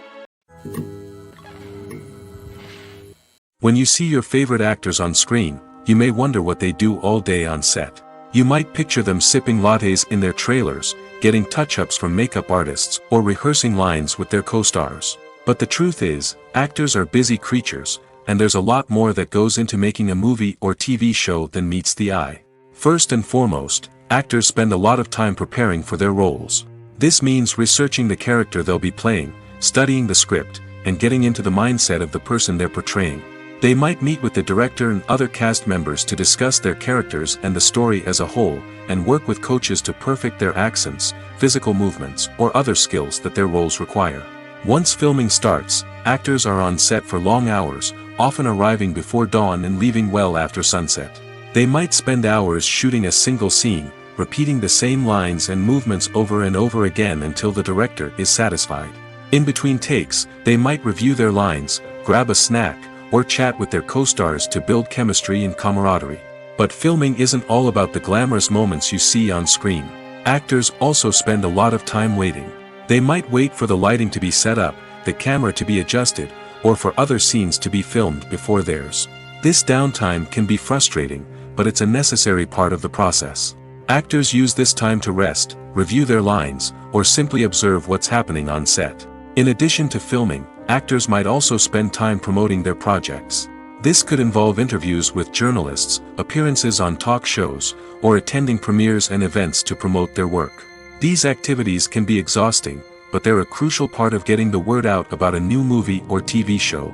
When you see your favorite actors on screen, you may wonder what they do all day on set. You might picture them sipping lattes in their trailers, getting touch-ups from makeup artists, or rehearsing lines with their co-stars. But the truth is, actors are busy creatures, and there's a lot more that goes into making a movie or TV show than meets the eye. First and foremost, actors spend a lot of time preparing for their roles. This means researching the character they'll be playing, studying the script, and getting into the mindset of the person they're portraying. They might meet with the director and other cast members to discuss their characters and the story as a whole, and work with coaches to perfect their accents, physical movements, or other skills that their roles require. Once filming starts, actors are on set for long hours, often arriving before dawn and leaving well after sunset. They might spend hours shooting a single scene, repeating the same lines and movements over and over again until the director is satisfied. In between takes, they might review their lines, grab a snack, or chat with their co-stars to build chemistry and camaraderie. But filming isn't all about the glamorous moments you see on screen. Actors also spend a lot of time waiting. They might wait for the lighting to be set up, the camera to be adjusted, or for other scenes to be filmed before theirs. This downtime can be frustrating, but it's a necessary part of the process. Actors use this time to rest, review their lines, or simply observe what's happening on set. In addition to filming, actors might also spend time promoting their projects. This could involve interviews with journalists, appearances on talk shows, or attending premieres and events to promote their work. These activities can be exhausting, but they're a crucial part of getting the word out about a new movie or TV show.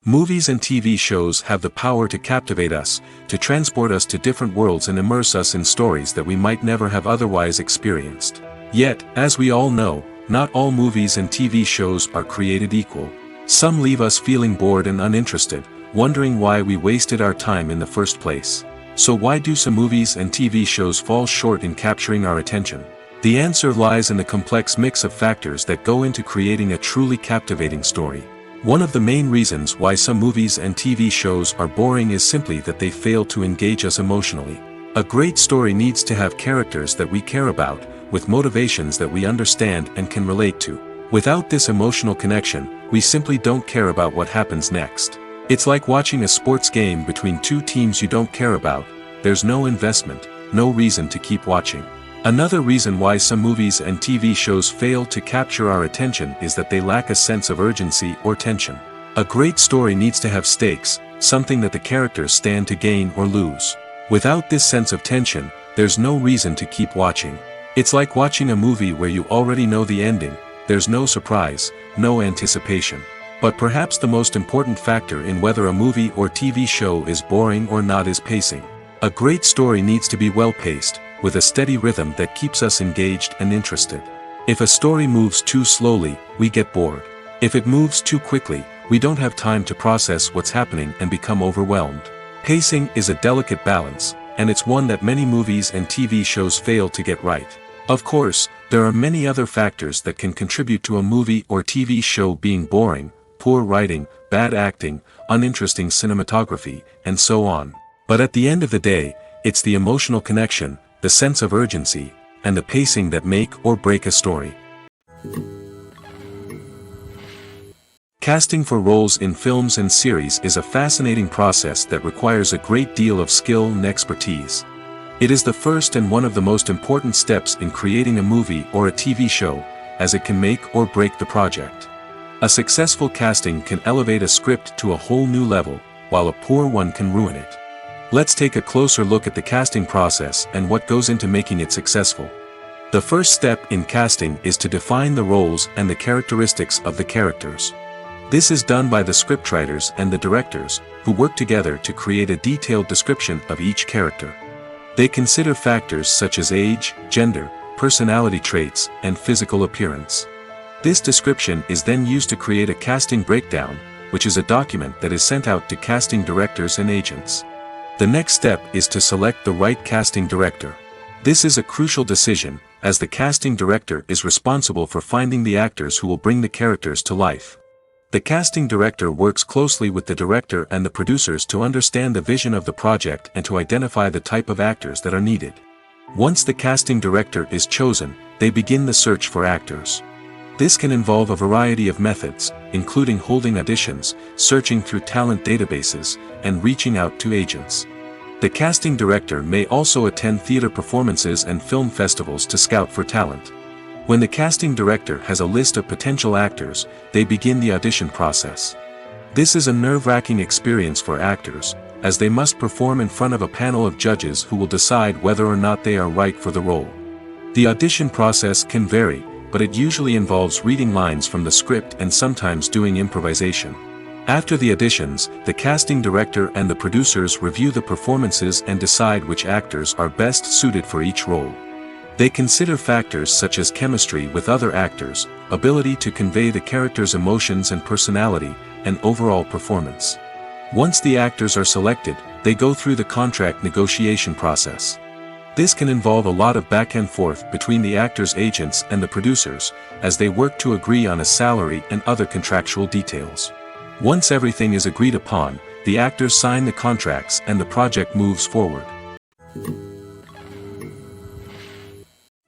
Movies and TV shows have the power to captivate us, to transport us to different worlds and immerse us in stories that we might never have otherwise experienced. Yet, as we all know, not all movies and TV shows are created equal. Some leave us feeling bored and uninterested, wondering why we wasted our time in the first place. So why do some movies and TV shows fall short in capturing our attention? The answer lies in the complex mix of factors that go into creating a truly captivating story. One of the main reasons why some movies and TV shows are boring is simply that they fail to engage us emotionally. A great story needs to have characters that we care about, with motivations that we understand and can relate to. Without this emotional connection, we simply don't care about what happens next. It's like watching a sports game between two teams you don't care about. There's no investment, no reason to keep watching. Another reason why some movies and TV shows fail to capture our attention is that they lack a sense of urgency or tension. A great story needs to have stakes, something that the characters stand to gain or lose. Without this sense of tension, there's no reason to keep watching. It's like watching a movie where you already know the ending. There's no surprise, no anticipation. But perhaps the most important factor in whether a movie or TV show is boring or not is pacing. A great story needs to be well-paced, with a steady rhythm that keeps us engaged and interested. If a story moves too slowly, we get bored. If it moves too quickly, we don't have time to process what's happening and become overwhelmed. Pacing is a delicate balance, and it's one that many movies and TV shows fail to get right. Of course, there are many other factors that can contribute to a movie or TV show being boring: poor writing, bad acting, uninteresting cinematography, and so on. But at the end of the day, it's the emotional connection, the sense of urgency, and the pacing that make or break a story. Casting for roles in films and series is a fascinating process that requires a great deal of skill and expertise. It is the first and one of the most important steps in creating a movie or a TV show, as it can make or break the project. A successful casting can elevate a script to a whole new level, while a poor one can ruin it. Let's take a closer look at the casting process and what goes into making it successful. The first step in casting is to define the roles and the characteristics of the characters. This is done by the scriptwriters and the directors, who work together to create a detailed description of each character. They consider factors such as age, gender, personality traits, and physical appearance. This description is then used to create a casting breakdown, which is a document that is sent out to casting directors and agents. The next step is to select the right casting director. This is a crucial decision, as the casting director is responsible for finding the actors who will bring the characters to life. The casting director works closely with the director and the producers to understand the vision of the project and to identify the type of actors that are needed. Once the casting director is chosen, they begin the search for actors. This can involve a variety of methods, including holding auditions, searching through talent databases, and reaching out to agents. The casting director may also attend theater performances and film festivals to scout for talent. When the casting director has a list of potential actors, they begin the audition process. This is a nerve-wracking experience for actors, as they must perform in front of a panel of judges who will decide whether or not they are right for the role. The audition process can vary, but it usually involves reading lines from the script and sometimes doing improvisation. After the auditions, the casting director and the producers review the performances and decide which actors are best suited for each role. They consider factors such as chemistry with other actors, ability to convey the character's emotions and personality, and overall performance. Once the actors are selected, they go through the contract negotiation process. This can involve a lot of back and forth between the actors' agents and the producers, as they work to agree on a salary and other contractual details. Once everything is agreed upon, the actors sign the contracts and the project moves forward.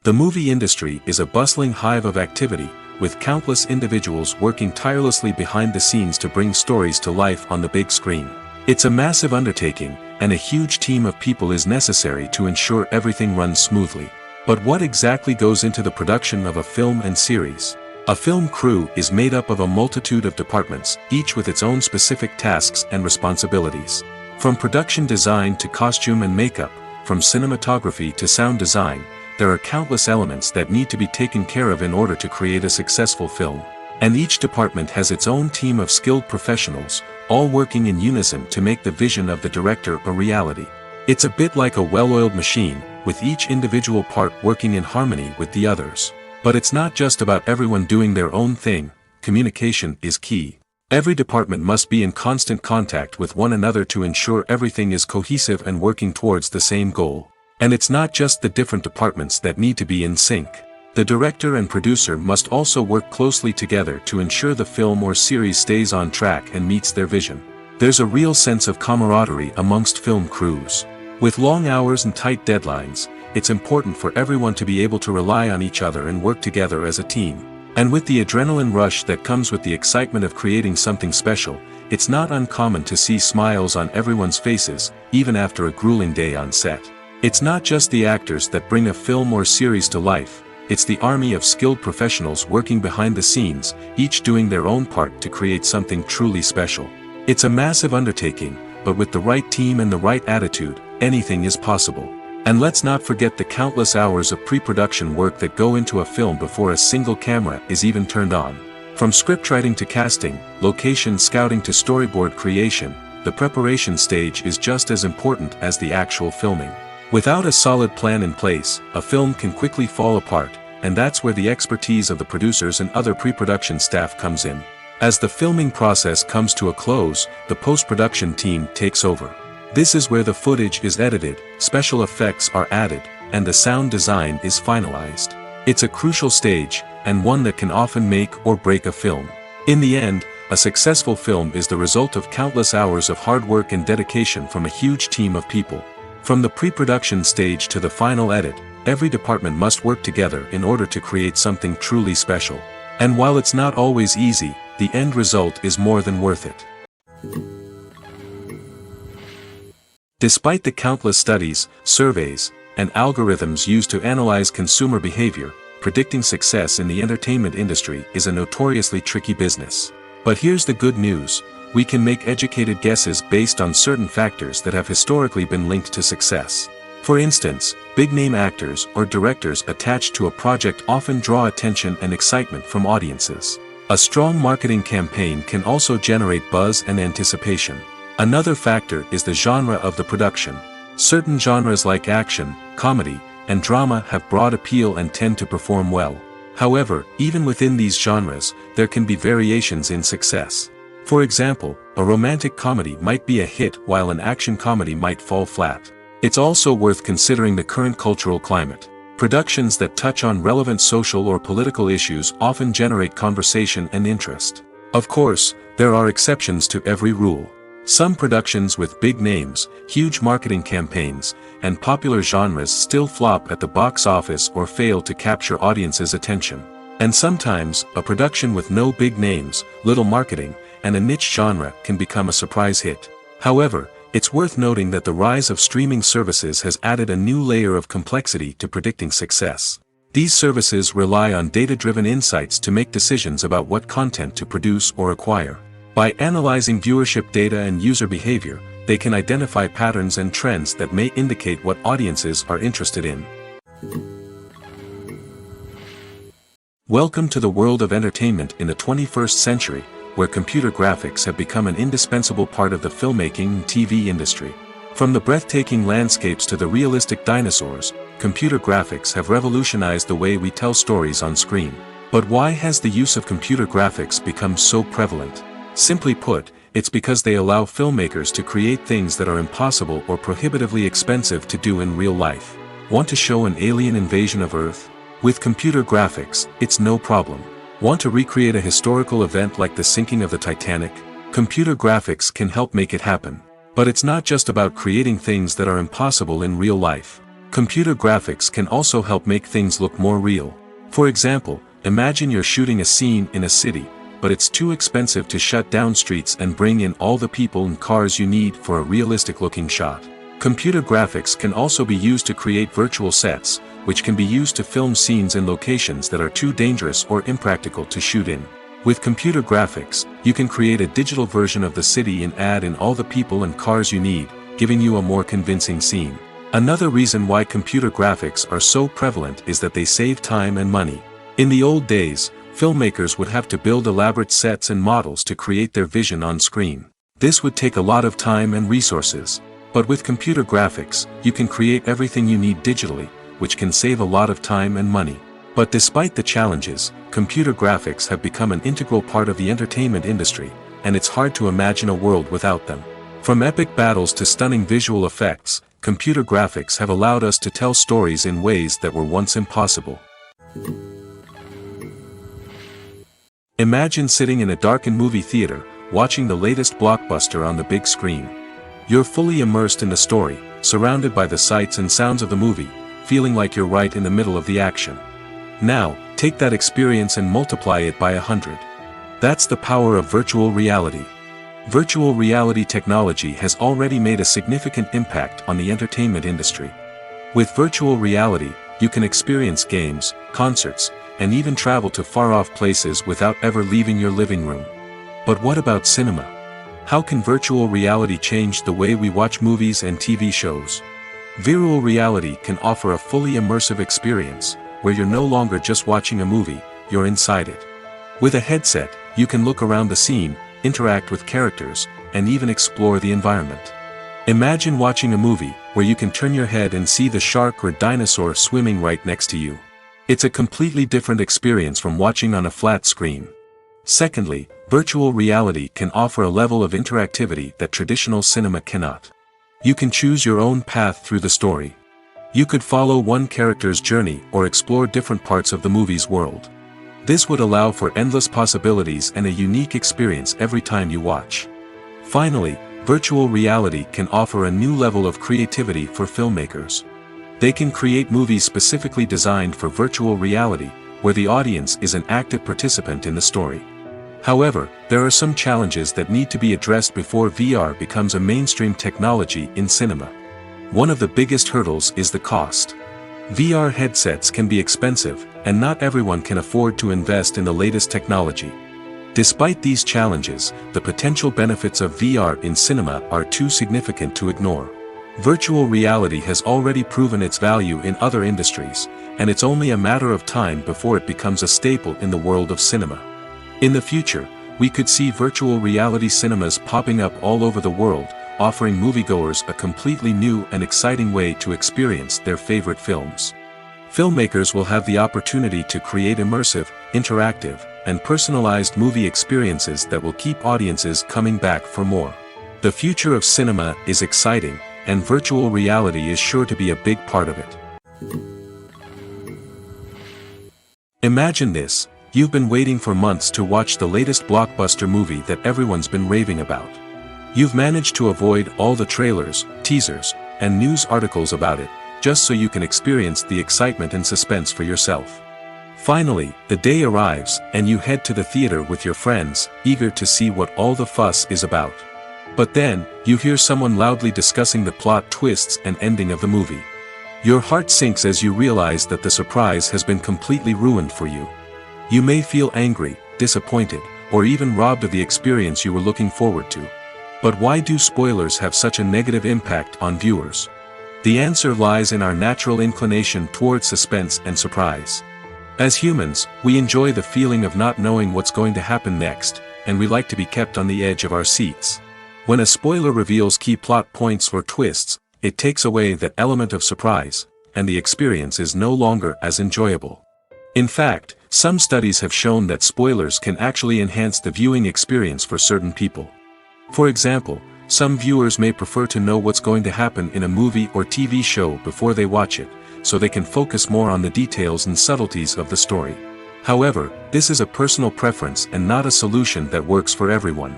The movie industry is a bustling hive of activity, with countless individuals working tirelessly behind the scenes to bring stories to life on the big screen. It's a massive undertaking, and a huge team of people is necessary to ensure everything runs smoothly. But what exactly goes into the production of a film and series? A film crew is made up of a multitude of departments, each with its own specific tasks and responsibilities. From production design to costume and makeup, from cinematography to sound design, there are countless elements that need to be taken care of in order to create a successful film. And each department has its own team of skilled professionals, all working in unison to make the vision of the director a reality. It's a bit like a well-oiled machine, with each individual part working in harmony with the others. But it's not just about everyone doing their own thing. Communication is key. Every department must be in constant contact with one another to ensure everything is cohesive and working towards the same goal. And it's not just the different departments that need to be in sync. The director and producer must also work closely together to ensure the film or series stays on track and meets their vision. There's a real sense of camaraderie amongst film crews. With long hours and tight deadlines, it's important for everyone to be able to rely on each other and work together as a team. And with the adrenaline rush that comes with the excitement of creating something special, it's not uncommon to see smiles on everyone's faces, even after a grueling day on set. It's not just the actors that bring a film or series to life, it's the army of skilled professionals working behind the scenes, each doing their own part to create something truly special. It's a massive undertaking, but with the right team and the right attitude, anything is possible. And let's not forget the countless hours of pre-production work that go into a film before a single camera is even turned on. From scriptwriting to casting, location scouting to storyboard creation, the preparation stage is just as important as the actual filming. Without a solid plan in place, a film can quickly fall apart, and that's where the expertise of the producers and other pre-production staff comes in. As the filming process comes to a close, the post-production team takes over. This is where the footage is edited, special effects are added, and the sound design is finalized. It's a crucial stage, and one that can often make or break a film. In the end, a successful film is the result of countless hours of hard work and dedication from a huge team of people. From the pre-production stage to the final edit, every department must work together in order to create something truly special. And while it's not always easy, the end result is more than worth it. Despite the countless studies, surveys, and algorithms used to analyze consumer behavior, predicting success in the entertainment industry is a notoriously tricky business. But here's the good news: we can make educated guesses based on certain factors that have historically been linked to success. For instance, big-name actors or directors attached to a project often draw attention and excitement from audiences. A strong marketing campaign can also generate buzz and anticipation. Another factor is the genre of the production. Certain genres like action, comedy, and drama have broad appeal and tend to perform well. However, even within these genres, there can be variations in success. For example, a romantic comedy might be a hit while an action comedy might fall flat. It's also worth considering the current cultural climate. Productions that touch on relevant social or political issues often generate conversation and interest. Of course, there are exceptions to every rule. Some productions with big names, huge marketing campaigns, and popular genres still flop at the box office or fail to capture audiences' attention. And sometimes, a production with no big names, little marketing, and a niche genre can become a surprise hit. However, it's worth noting that the rise of streaming services has added a new layer of complexity to predicting success. These services rely on data-driven insights to make decisions about what content to produce or acquire. By analyzing viewership data and user behavior, they can identify patterns and trends that may indicate what audiences are interested in. Welcome to the world of entertainment in the 21st century, where computer graphics have become an indispensable part of the filmmaking and TV industry. From the breathtaking landscapes to the realistic dinosaurs, computer graphics have revolutionized the way we tell stories on screen. But why has the use of computer graphics become so prevalent? Simply put, it's because they allow filmmakers to create things that are impossible or prohibitively expensive to do in real life. Want to show an alien invasion of Earth? With computer graphics, it's no problem. Want to recreate a historical event like the sinking of the Titanic? Computer graphics can help make it happen. But it's not just about creating things that are impossible in real life. Computer graphics can also help make things look more real. For example, imagine you're shooting a scene in a city, but it's too expensive to shut down streets and bring in all the people and cars you need for a realistic-looking shot. Computer graphics can also be used to create virtual sets, which can be used to film scenes in locations that are too dangerous or impractical to shoot in. With computer graphics, you can create a digital version of the city and add in all the people and cars you need, giving you a more convincing scene. Another reason why computer graphics are so prevalent is that they save time and money. In the old days, filmmakers would have to build elaborate sets and models to create their vision on screen. This would take a lot of time and resources. But with computer graphics, you can create everything you need digitally, which can save a lot of time and money. But despite the challenges, computer graphics have become an integral part of the entertainment industry, and it's hard to imagine a world without them. From epic battles to stunning visual effects, computer graphics have allowed us to tell stories in ways that were once impossible. Imagine sitting in a darkened movie theater, watching the latest blockbuster on the big screen. You're fully immersed in the story, surrounded by the sights and sounds of the movie, feeling like you're right in the middle of the action. Now, take that experience and multiply it by 100. That's the power of virtual reality. Virtual reality technology has already made a significant impact on the entertainment industry. With virtual reality, you can experience games, concerts, and even travel to far-off places without ever leaving your living room. But what about cinema? How can virtual reality change the way we watch movies and TV shows? Virtual reality can offer a fully immersive experience, where you're no longer just watching a movie, you're inside it. With a headset, you can look around the scene, interact with characters, and even explore the environment. Imagine watching a movie, where you can turn your head and see the shark or dinosaur swimming right next to you. It's a completely different experience from watching on a flat screen. Secondly, virtual reality can offer a level of interactivity that traditional cinema cannot. You can choose your own path through the story. You could follow one character's journey or explore different parts of the movie's world. This would allow for endless possibilities and a unique experience every time you watch. Finally, virtual reality can offer a new level of creativity for filmmakers. They can create movies specifically designed for virtual reality, where the audience is an active participant in the story. However, there are some challenges that need to be addressed before VR becomes a mainstream technology in cinema. One of the biggest hurdles is the cost. VR headsets can be expensive, and not everyone can afford to invest in the latest technology. Despite these challenges, the potential benefits of VR in cinema are too significant to ignore. Virtual reality has already proven its value in other industries, and it's only a matter of time before it becomes a staple in the world of cinema. In the future, we could see virtual reality cinemas popping up all over the world, offering moviegoers a completely new and exciting way to experience their favorite films. Filmmakers will have the opportunity to create immersive, interactive, and personalized movie experiences that will keep audiences coming back for more. The future of cinema is exciting, and virtual reality is sure to be a big part of it. Imagine this. You've been waiting for months to watch the latest blockbuster movie that everyone's been raving about. You've managed to avoid all the trailers, teasers, and news articles about it, just so you can experience the excitement and suspense for yourself. Finally, the day arrives, and you head to the theater with your friends, eager to see what all the fuss is about. But then, you hear someone loudly discussing the plot twists and ending of the movie. Your heart sinks as you realize that the surprise has been completely ruined for you. You may feel angry, disappointed, or even robbed of the experience you were looking forward to. But why do spoilers have such a negative impact on viewers? The answer lies in our natural inclination towards suspense and surprise. As humans, we enjoy the feeling of not knowing what's going to happen next, and we like to be kept on the edge of our seats. When a spoiler reveals key plot points or twists, it takes away that element of surprise, and the experience is no longer as enjoyable. In fact, some studies have shown that spoilers can actually enhance the viewing experience for certain people. For example, some viewers may prefer to know what's going to happen in a movie or TV show before they watch it, so they can focus more on the details and subtleties of the story. However, this is a personal preference and not a solution that works for everyone.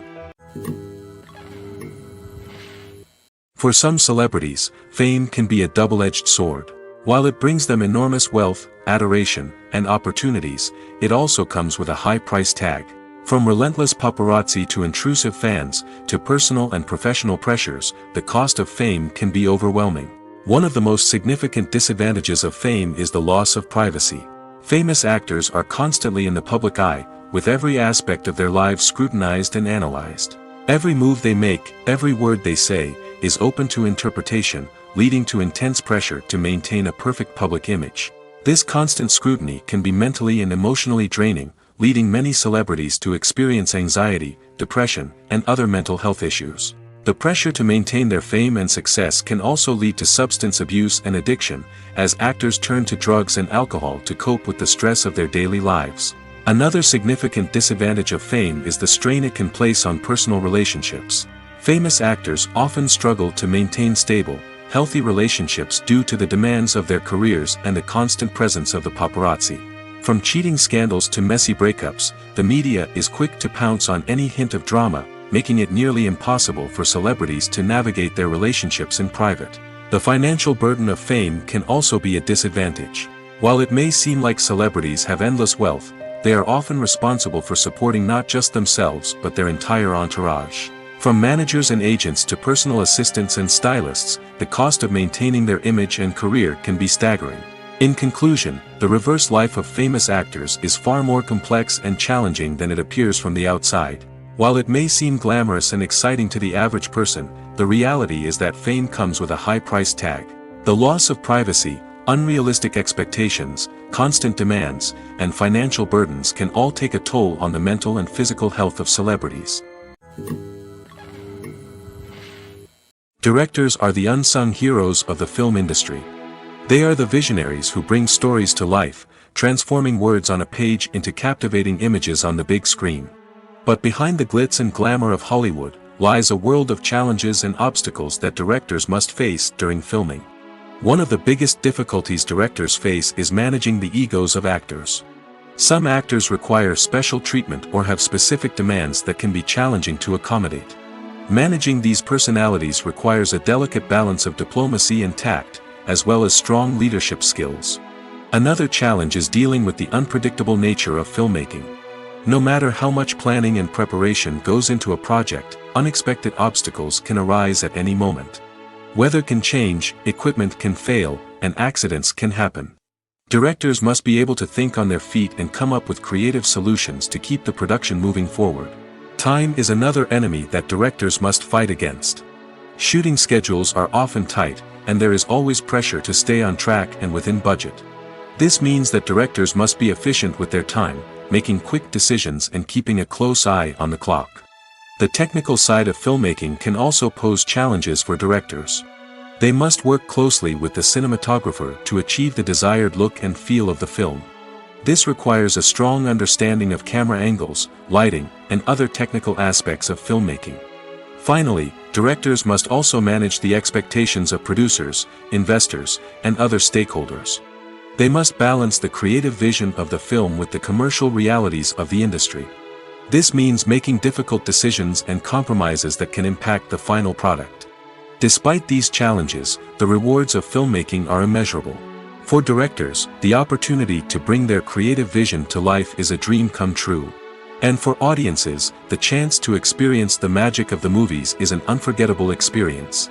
For some celebrities, fame can be a double-edged sword. While it brings them enormous wealth, adoration, and opportunities, it also comes with a high price tag. From relentless paparazzi to intrusive fans, to personal and professional pressures, the cost of fame can be overwhelming. One of the most significant disadvantages of fame is the loss of privacy. Famous actors are constantly in the public eye, with every aspect of their lives scrutinized and analyzed. Every move they make, every word they say, is open to interpretation, leading to intense pressure to maintain a perfect public image. This constant scrutiny can be mentally and emotionally draining, leading many celebrities to experience anxiety, depression, and other mental health issues. The pressure to maintain their fame and success can also lead to substance abuse and addiction, as actors turn to drugs and alcohol to cope with the stress of their daily lives. Another significant disadvantage of fame is the strain it can place on personal relationships. Famous actors often struggle to maintain stable, healthy relationships due to the demands of their careers and the constant presence of the paparazzi. From cheating scandals to messy breakups, the media is quick to pounce on any hint of drama, making it nearly impossible for celebrities to navigate their relationships in private. The financial burden of fame can also be a disadvantage. While it may seem like celebrities have endless wealth, they are often responsible for supporting not just themselves but their entire entourage. From managers and agents to personal assistants and stylists, the cost of maintaining their image and career can be staggering. In conclusion, the reverse life of famous actors is far more complex and challenging than it appears from the outside. While it may seem glamorous and exciting to the average person, the reality is that fame comes with a high price tag. The loss of privacy, unrealistic expectations, constant demands, and financial burdens can all take a toll on the mental and physical health of celebrities. Directors are the unsung heroes of the film industry. They are the visionaries who bring stories to life, transforming words on a page into captivating images on the big screen. But behind the glitz and glamour of Hollywood, lies a world of challenges and obstacles that directors must face during filming. One of the biggest difficulties directors face is managing the egos of actors. Some actors require special treatment or have specific demands that can be challenging to accommodate. Managing these personalities requires a delicate balance of diplomacy and tact, as well as strong leadership skills. Another challenge is dealing with the unpredictable nature of filmmaking. No matter how much planning and preparation goes into a project, unexpected obstacles can arise at any moment. Weather can change, equipment can fail, and accidents can happen. Directors must be able to think on their feet and come up with creative solutions to keep the production moving forward. Time is another enemy that directors must fight against. Shooting schedules are often tight, and there is always pressure to stay on track and within budget. This means that directors must be efficient with their time, making quick decisions and keeping a close eye on the clock. The technical side of filmmaking can also pose challenges for directors. They must work closely with the cinematographer to achieve the desired look and feel of the film. This requires a strong understanding of camera angles, lighting, and other technical aspects of filmmaking. Finally, directors must also manage the expectations of producers, investors, and other stakeholders. They must balance the creative vision of the film with the commercial realities of the industry. This means making difficult decisions and compromises that can impact the final product. Despite these challenges, the rewards of filmmaking are immeasurable. For directors, the opportunity to bring their creative vision to life is a dream come true. And for audiences, the chance to experience the magic of the movies is an unforgettable experience.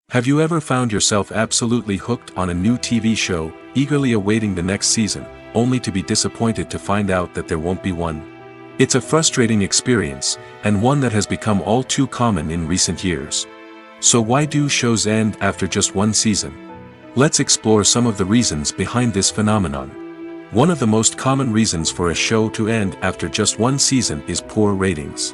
Have you ever found yourself absolutely hooked on a new TV show, eagerly awaiting the next season, only to be disappointed to find out that there won't be one? It's a frustrating experience, and one that has become all too common in recent years. So why do shows end after just one season? Let's explore some of the reasons behind this phenomenon. One of the most common reasons for a show to end after just one season is poor ratings.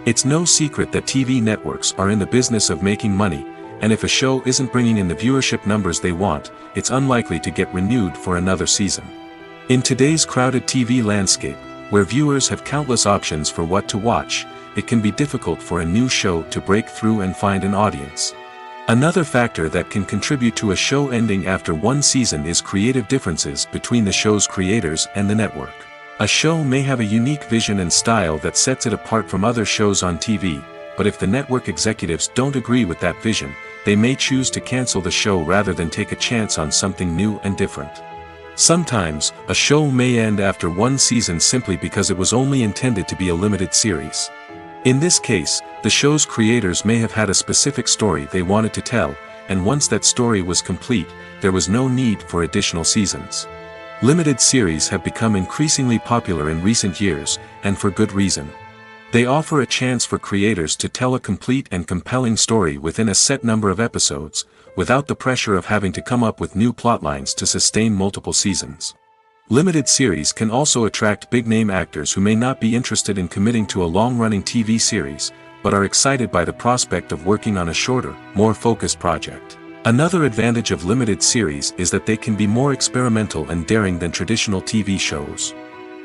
It's no secret that TV networks are in the business of making money, and if a show isn't bringing in the viewership numbers they want, it's unlikely to get renewed for another season. In today's crowded TV landscape, where viewers have countless options for what to watch, it can be difficult for a new show to break through and find an audience. Another factor that can contribute to a show ending after one season is creative differences between the show's creators and the network. A show may have a unique vision and style that sets it apart from other shows on TV, but if the network executives don't agree with that vision, they may choose to cancel the show rather than take a chance on something new and different. Sometimes, a show may end after one season simply because it was only intended to be a limited series. In this case, the show's creators may have had a specific story they wanted to tell, and once that story was complete, there was no need for additional seasons. Limited series have become increasingly popular in recent years, and for good reason. They offer a chance for creators to tell a complete and compelling story within a set number of episodes, without the pressure of having to come up with new plotlines to sustain multiple seasons. Limited series can also attract big-name actors who may not be interested in committing to a long-running TV series, but are excited by the prospect of working on a shorter, more focused project. Another advantage of limited series is that they can be more experimental and daring than traditional TV shows.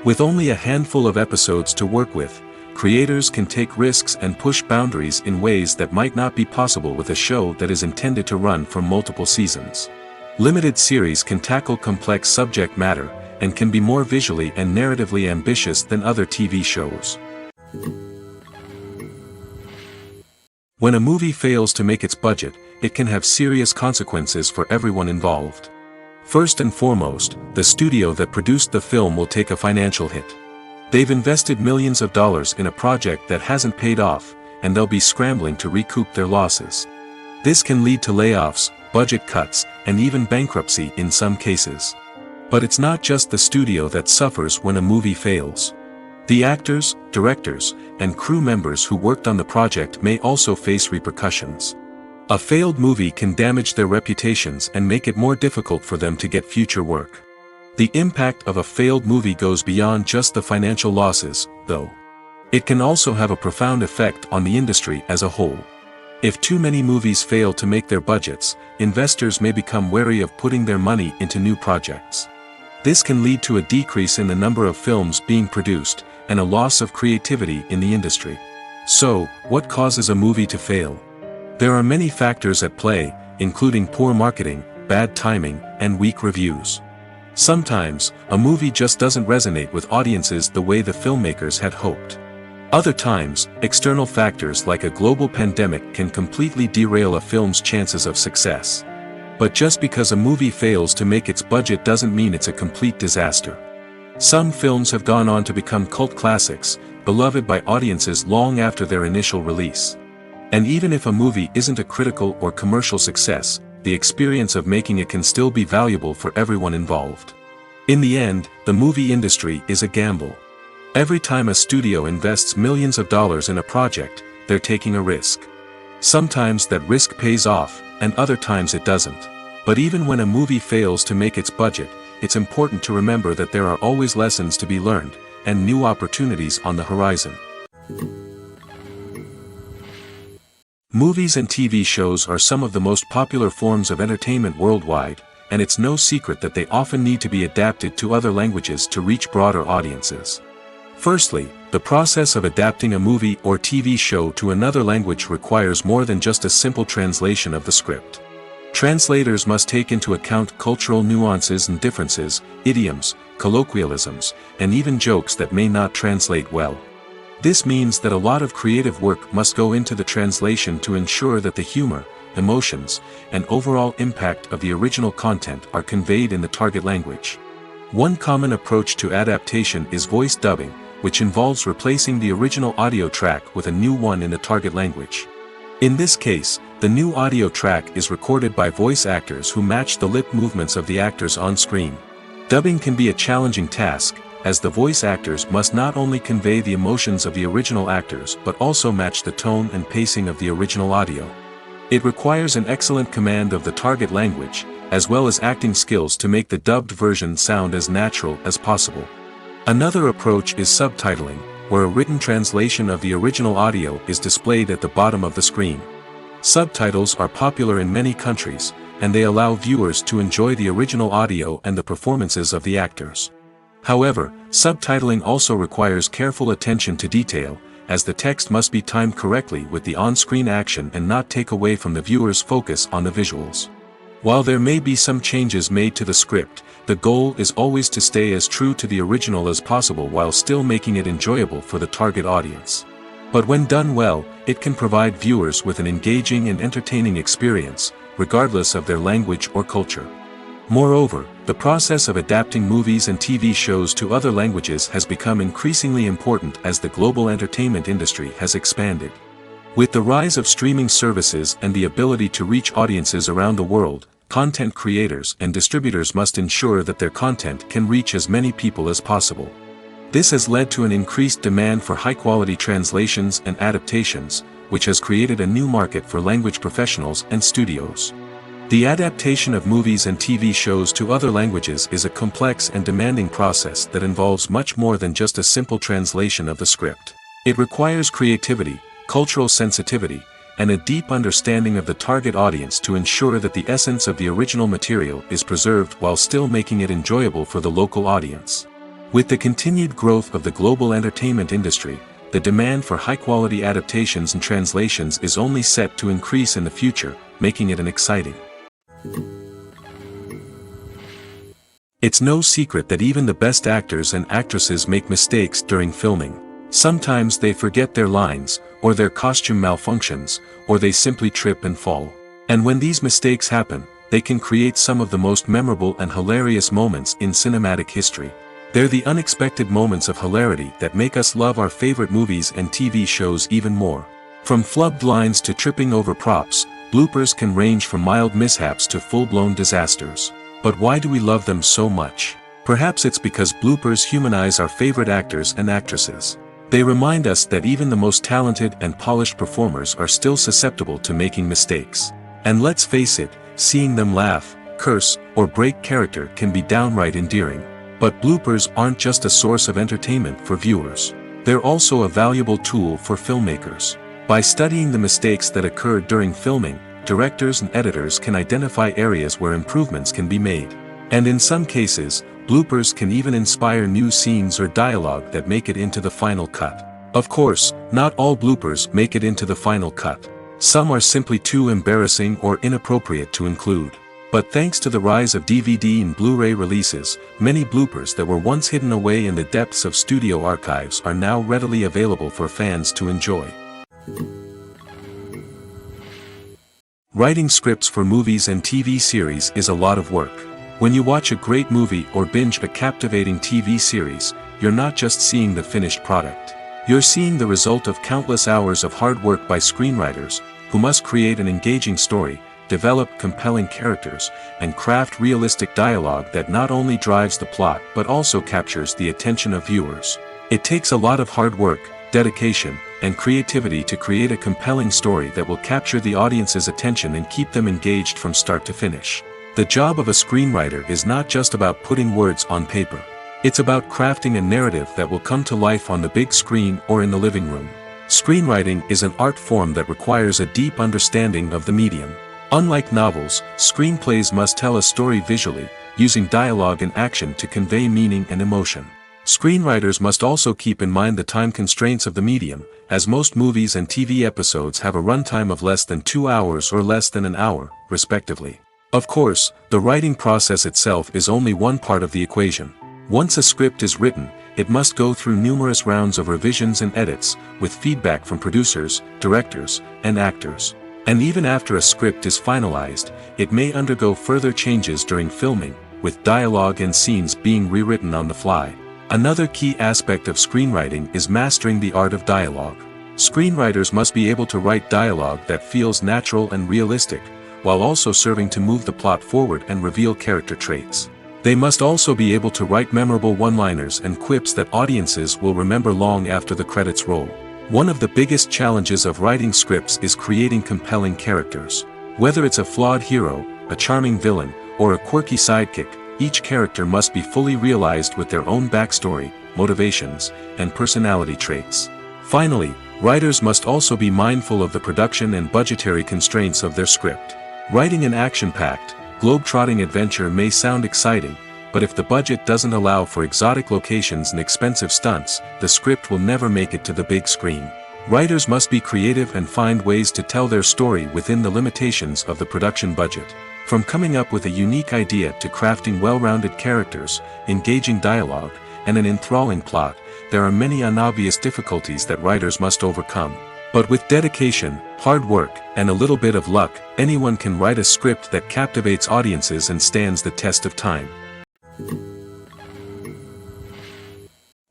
With only a handful of episodes to work with, creators can take risks and push boundaries in ways that might not be possible with a show that is intended to run for multiple seasons. Limited series can tackle complex subject matter, and can be more visually and narratively ambitious than other TV shows. When a movie fails to make its budget, it can have serious consequences for everyone involved. First and foremost, the studio that produced the film will take a financial hit. They've invested millions of dollars in a project that hasn't paid off, and they'll be scrambling to recoup their losses. This can lead to layoffs, budget cuts, and even bankruptcy in some cases. But it's not just the studio that suffers when a movie fails. The actors, directors, and crew members who worked on the project may also face repercussions. A failed movie can damage their reputations and make it more difficult for them to get future work. The impact of a failed movie goes beyond just the financial losses, though. It can also have a profound effect on the industry as a whole. If too many movies fail to make their budgets, investors may become wary of putting their money into new projects. This can lead to a decrease in the number of films being produced, and a loss of creativity in the industry. So, what causes a movie to fail? There are many factors at play, including poor marketing, bad timing, and weak reviews. Sometimes, a movie just doesn't resonate with audiences the way the filmmakers had hoped. Other times, external factors like a global pandemic can completely derail a film's chances of success. But just because a movie fails to make its budget doesn't mean it's a complete disaster. Some films have gone on to become cult classics, beloved by audiences long after their initial release. And even if a movie isn't a critical or commercial success, the experience of making it can still be valuable for everyone involved. In the end, the movie industry is a gamble. Every time a studio invests millions of dollars in a project, they're taking a risk. Sometimes that risk pays off, and other times it doesn't. But even when a movie fails to make its budget, it's important to remember that there are always lessons to be learned, and new opportunities on the horizon. Movies and TV shows are some of the most popular forms of entertainment worldwide, and it's no secret that they often need to be adapted to other languages to reach broader audiences. Firstly, the process of adapting a movie or TV show to another language requires more than just a simple translation of the script. Translators must take into account cultural nuances and differences, idioms, colloquialisms, and even jokes that may not translate well. This means that a lot of creative work must go into the translation to ensure that the humor, emotions, and overall impact of the original content are conveyed in the target language. One common approach to adaptation is voice dubbing, which involves replacing the original audio track with a new one in the target language. In this case, the new audio track is recorded by voice actors who match the lip movements of the actors on screen. Dubbing can be a challenging task, as the voice actors must not only convey the emotions of the original actors but also match the tone and pacing of the original audio. It requires an excellent command of the target language, as well as acting skills to make the dubbed version sound as natural as possible. Another approach is subtitling, where a written translation of the original audio is displayed at the bottom of the screen. Subtitles are popular in many countries, and they allow viewers to enjoy the original audio and the performances of the actors. However, subtitling also requires careful attention to detail, as the text must be timed correctly with the on-screen action and not take away from the viewer's focus on the visuals. While there may be some changes made to the script, the goal is always to stay as true to the original as possible while still making it enjoyable for the target audience. But when done well, it can provide viewers with an engaging and entertaining experience, regardless of their language or culture. Moreover, the process of adapting movies and TV shows to other languages has become increasingly important as the global entertainment industry has expanded. With the rise of streaming services and the ability to reach audiences around the world, content creators and distributors must ensure that their content can reach as many people as possible. This has led to an increased demand for high-quality translations and adaptations, which has created a new market for language professionals and studios. The adaptation of movies and TV shows to other languages is a complex and demanding process that involves much more than just a simple translation of the script. It requires creativity, cultural sensitivity, and a deep understanding of the target audience to ensure that the essence of the original material is preserved while still making it enjoyable for the local audience. With the continued growth of the global entertainment industry, the demand for high-quality adaptations and translations is only set to increase in the future, making it an exciting It's no secret that even the best actors and actresses make mistakes during filming. Sometimes they forget their lines, or their costume malfunctions, or they simply trip and fall. And when these mistakes happen, they can create some of the most memorable and hilarious moments in cinematic history. They're the unexpected moments of hilarity that make us love our favorite movies and TV shows even more. From flubbed lines to tripping over props, bloopers can range from mild mishaps to full-blown disasters. But why do we love them so much? Perhaps it's because bloopers humanize our favorite actors and actresses. They remind us that even the most talented and polished performers are still susceptible to making mistakes. And let's face it, seeing them laugh, curse, or break character can be downright endearing. But bloopers aren't just a source of entertainment for viewers. They're also a valuable tool for filmmakers. By studying the mistakes that occurred during filming, directors and editors can identify areas where improvements can be made. And in some cases, bloopers can even inspire new scenes or dialogue that make it into the final cut. Of course, not all bloopers make it into the final cut. Some are simply too embarrassing or inappropriate to include. But thanks to the rise of DVD and Blu-ray releases, many bloopers that were once hidden away in the depths of studio archives are now readily available for fans to enjoy. Writing scripts for movies and TV series is a lot of work. When you watch a great movie or binge a captivating TV series, you're not just seeing the finished product. You're seeing the result of countless hours of hard work by screenwriters, who must create an engaging story, develop compelling characters, and craft realistic dialogue that not only drives the plot but also captures the attention of viewers. It takes a lot of hard work, dedication, and creativity to create a compelling story that will capture the audience's attention and keep them engaged from start to finish. The job of a screenwriter is not just about putting words on paper. It's about crafting a narrative that will come to life on the big screen or in the living room. Screenwriting is an art form that requires a deep understanding of the medium. Unlike novels, screenplays must tell a story visually, using dialogue and action to convey meaning and emotion. Screenwriters must also keep in mind the time constraints of the medium, as most movies and TV episodes have a runtime of less than 2 hours or less than an hour, respectively. Of course, the writing process itself is only one part of the equation. Once a script is written, it must go through numerous rounds of revisions and edits, with feedback from producers, directors, and actors. And even after a script is finalized, it may undergo further changes during filming, with dialogue and scenes being rewritten on the fly. Another key aspect of screenwriting is mastering the art of dialogue. Screenwriters must be able to write dialogue that feels natural and realistic, while also serving to move the plot forward and reveal character traits. They must also be able to write memorable one-liners and quips that audiences will remember long after the credits roll. One of the biggest challenges of writing scripts is creating compelling characters. Whether it's a flawed hero, a charming villain, or a quirky sidekick, each character must be fully realized with their own backstory, motivations, and personality traits. Finally, writers must also be mindful of the production and budgetary constraints of their script. Writing an action-packed, globe-trotting adventure may sound exciting, but if the budget doesn't allow for exotic locations and expensive stunts, the script will never make it to the big screen. Writers must be creative and find ways to tell their story within the limitations of the production budget. From coming up with a unique idea to crafting well-rounded characters, engaging dialogue, and an enthralling plot, there are many unobvious difficulties that writers must overcome. But with dedication, hard work, and a little bit of luck, anyone can write a script that captivates audiences and stands the test of time.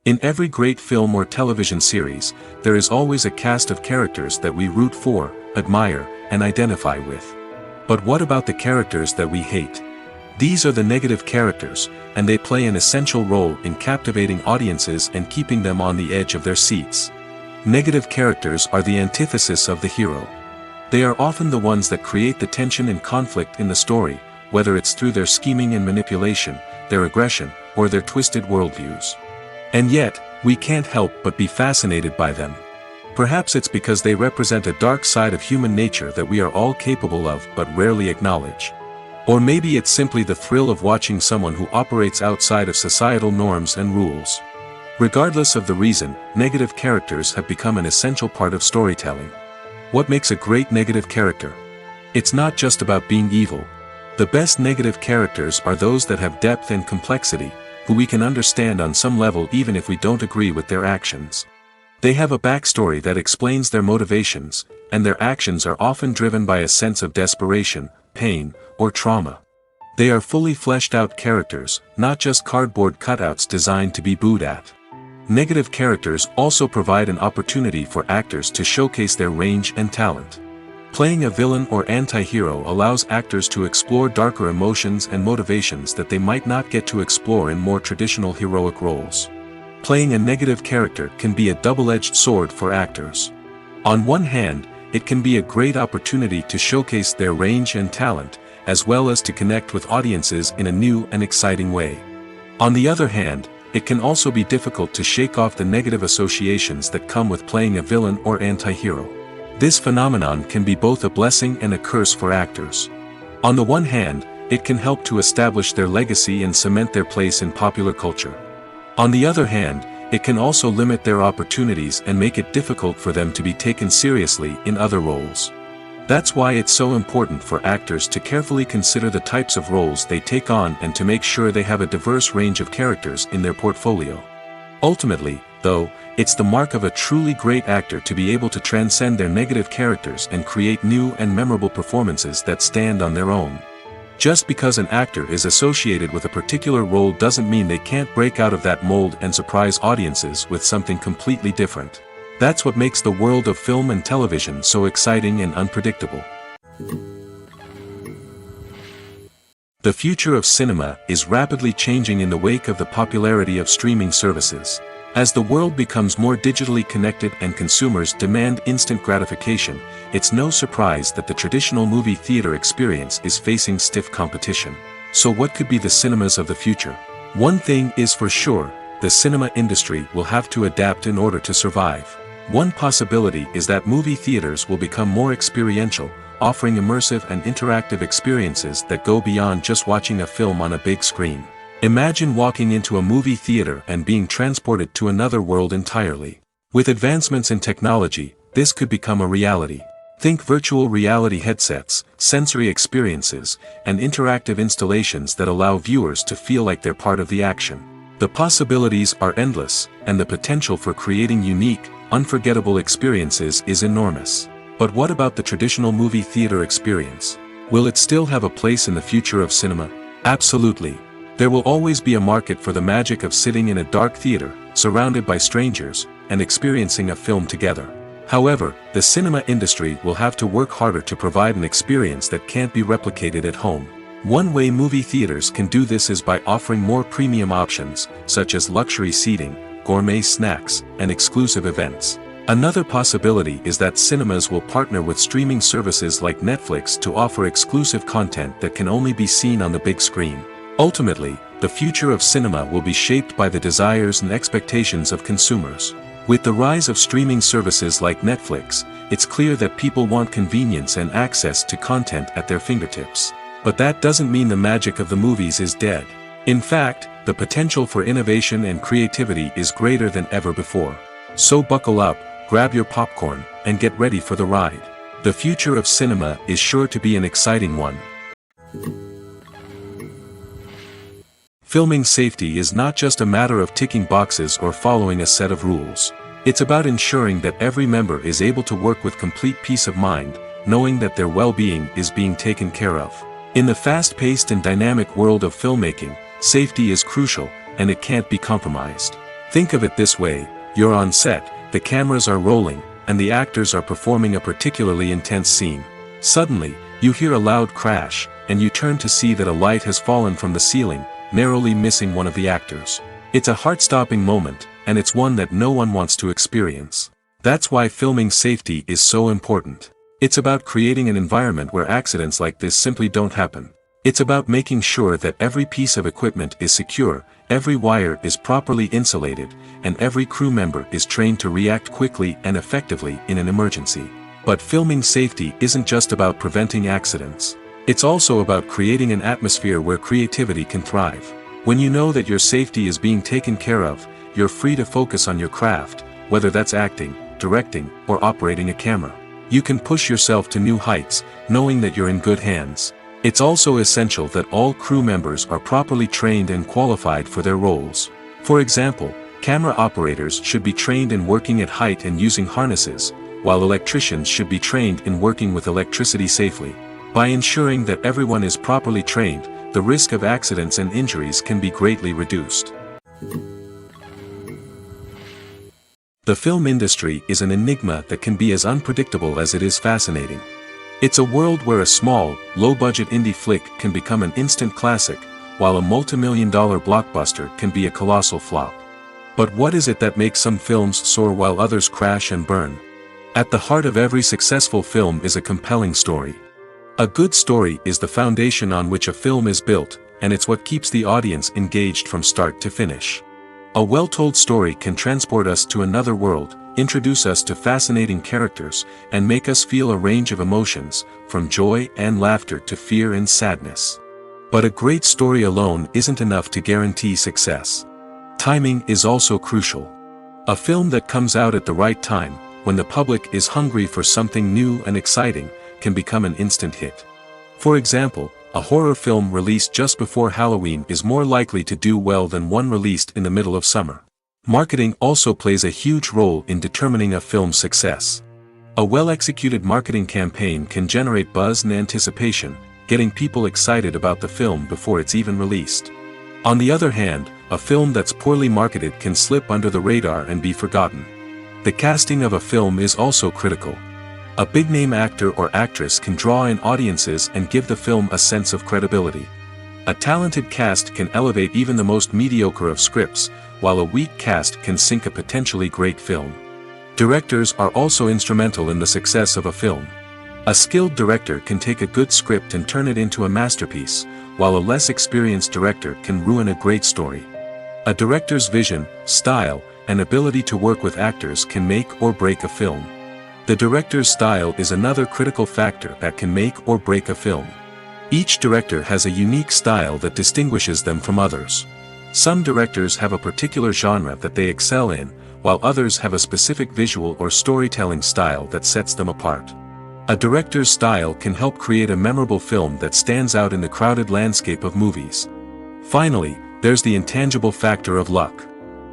In every great film or television series, there is always a cast of characters that we root for, admire, and identify with. But what about the characters that we hate? These are the negative characters, and they play an essential role in captivating audiences and keeping them on the edge of their seats. Negative characters are the antithesis of the hero. They are often the ones that create the tension and conflict in the story, whether it's through their scheming and manipulation, their aggression, or their twisted worldviews. And yet, we can't help but be fascinated by them. Perhaps it's because they represent a dark side of human nature that we are all capable of but rarely acknowledge. Or maybe it's simply the thrill of watching someone who operates outside of societal norms and rules. Regardless of the reason, negative characters have become an essential part of storytelling. What makes a great negative character? It's not just about being evil. The best negative characters are those that have depth and complexity, who we can understand on some level even if we don't agree with their actions. They have a backstory that explains their motivations, and their actions are often driven by a sense of desperation, pain, or trauma. They are fully fleshed out characters, not just cardboard cutouts designed to be booed at. Negative characters also provide an opportunity for actors to showcase their range and talent. Playing a villain or anti-hero allows actors to explore darker emotions and motivations that they might not get to explore in more traditional heroic roles. Playing a negative character can be a double-edged sword for actors. On one hand, it can be a great opportunity to showcase their range and talent, as well as to connect with audiences in a new and exciting way. On the other hand, it can also be difficult to shake off the negative associations that come with playing a villain or anti-hero. This phenomenon can be both a blessing and a curse for actors. On the one hand, it can help to establish their legacy and cement their place in popular culture. On the other hand, it can also limit their opportunities and make it difficult for them to be taken seriously in other roles. That's why it's so important for actors to carefully consider the types of roles they take on and to make sure they have a diverse range of characters in their portfolio. Ultimately, though, it's the mark of a truly great actor to be able to transcend their negative characters and create new and memorable performances that stand on their own. Just because an actor is associated with a particular role doesn't mean they can't break out of that mold and surprise audiences with something completely different. That's what makes the world of film and television so exciting and unpredictable. The future of cinema is rapidly changing in the wake of the popularity of streaming services. As the world becomes more digitally connected and consumers demand instant gratification, it's no surprise that the traditional movie theater experience is facing stiff competition. So what could be the cinemas of the future? One thing is for sure, the cinema industry will have to adapt in order to survive. One possibility is that movie theaters will become more experiential, offering immersive and interactive experiences that go beyond just watching a film on a big screen. Imagine walking into a movie theater and being transported to another world entirely. With advancements in technology, this could become a reality. Think virtual reality headsets, sensory experiences, and interactive installations that allow viewers to feel like they're part of the action. The possibilities are endless, and the potential for creating unique, unforgettable experiences is enormous. But what about the traditional movie theater experience? Will it still have a place in the future of cinema? Absolutely. There will always be a market for the magic of sitting in a dark theater, surrounded by strangers, and experiencing a film together. However, the cinema industry will have to work harder to provide an experience that can't be replicated at home. One way movie theaters can do this is by offering more premium options, such as luxury seating, gourmet snacks, and exclusive events. Another possibility is that cinemas will partner with streaming services like Netflix to offer exclusive content that can only be seen on the big screen. Ultimately, the future of cinema will be shaped by the desires and expectations of consumers. With the rise of streaming services like Netflix, it's clear that people want convenience and access to content at their fingertips. But that doesn't mean the magic of the movies is dead. In fact, the potential for innovation and creativity is greater than ever before. So buckle up, grab your popcorn, and get ready for the ride. The future of cinema is sure to be an exciting one. Filming safety is not just a matter of ticking boxes or following a set of rules. It's about ensuring that every member is able to work with complete peace of mind, knowing that their well-being is being taken care of. In the fast-paced and dynamic world of filmmaking, safety is crucial, and it can't be compromised. Think of it this way, you're on set, the cameras are rolling, and the actors are performing a particularly intense scene. Suddenly, you hear a loud crash, and you turn to see that a light has fallen from the ceiling, narrowly missing one of the actors. It's a heart-stopping moment, and it's one that no one wants to experience. That's why filming safety is so important. It's about creating an environment where accidents like this simply don't happen. It's about making sure that every piece of equipment is secure, every wire is properly insulated, and every crew member is trained to react quickly and effectively in an emergency. But filming safety isn't just about preventing accidents. It's also about creating an atmosphere where creativity can thrive. When you know that your safety is being taken care of, you're free to focus on your craft, whether that's acting, directing, or operating a camera. You can push yourself to new heights, knowing that you're in good hands. It's also essential that all crew members are properly trained and qualified for their roles. For example, camera operators should be trained in working at height and using harnesses, while electricians should be trained in working with electricity safely. By ensuring that everyone is properly trained, the risk of accidents and injuries can be greatly reduced. The film industry is an enigma that can be as unpredictable as it is fascinating. It's a world where a small, low-budget indie flick can become an instant classic, while a multi-million-dollar blockbuster can be a colossal flop. But what is it that makes some films soar while others crash and burn? At the heart of every successful film is a compelling story. A good story is the foundation on which a film is built, and it's what keeps the audience engaged from start to finish. A well-told story can transport us to another world, introduce us to fascinating characters, and make us feel a range of emotions, from joy and laughter to fear and sadness. But a great story alone isn't enough to guarantee success. Timing is also crucial. A film that comes out at the right time, when the public is hungry for something new and exciting, can become an instant hit. For example, a horror film released just before Halloween is more likely to do well than one released in the middle of summer. Marketing also plays a huge role in determining a film's success. A well-executed marketing campaign can generate buzz and anticipation, getting people excited about the film before it's even released. On the other hand, a film that's poorly marketed can slip under the radar and be forgotten. The casting of a film is also critical. A big-name actor or actress can draw in audiences and give the film a sense of credibility. A talented cast can elevate even the most mediocre of scripts, while a weak cast can sink a potentially great film. Directors are also instrumental in the success of a film. A skilled director can take a good script and turn it into a masterpiece, while a less experienced director can ruin a great story. A director's vision, style, and ability to work with actors can make or break a film. The director's style is another critical factor that can make or break a film. Each director has a unique style that distinguishes them from others. Some directors have a particular genre that they excel in, while others have a specific visual or storytelling style that sets them apart. A director's style can help create a memorable film that stands out in the crowded landscape of movies. Finally, there's the intangible factor of luck.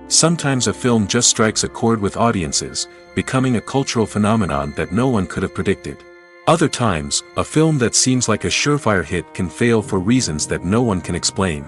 Sometimes a film just strikes a chord with audiences, becoming a cultural phenomenon that no one could have predicted. Other times, a film that seems like a surefire hit can fail for reasons that no one can explain.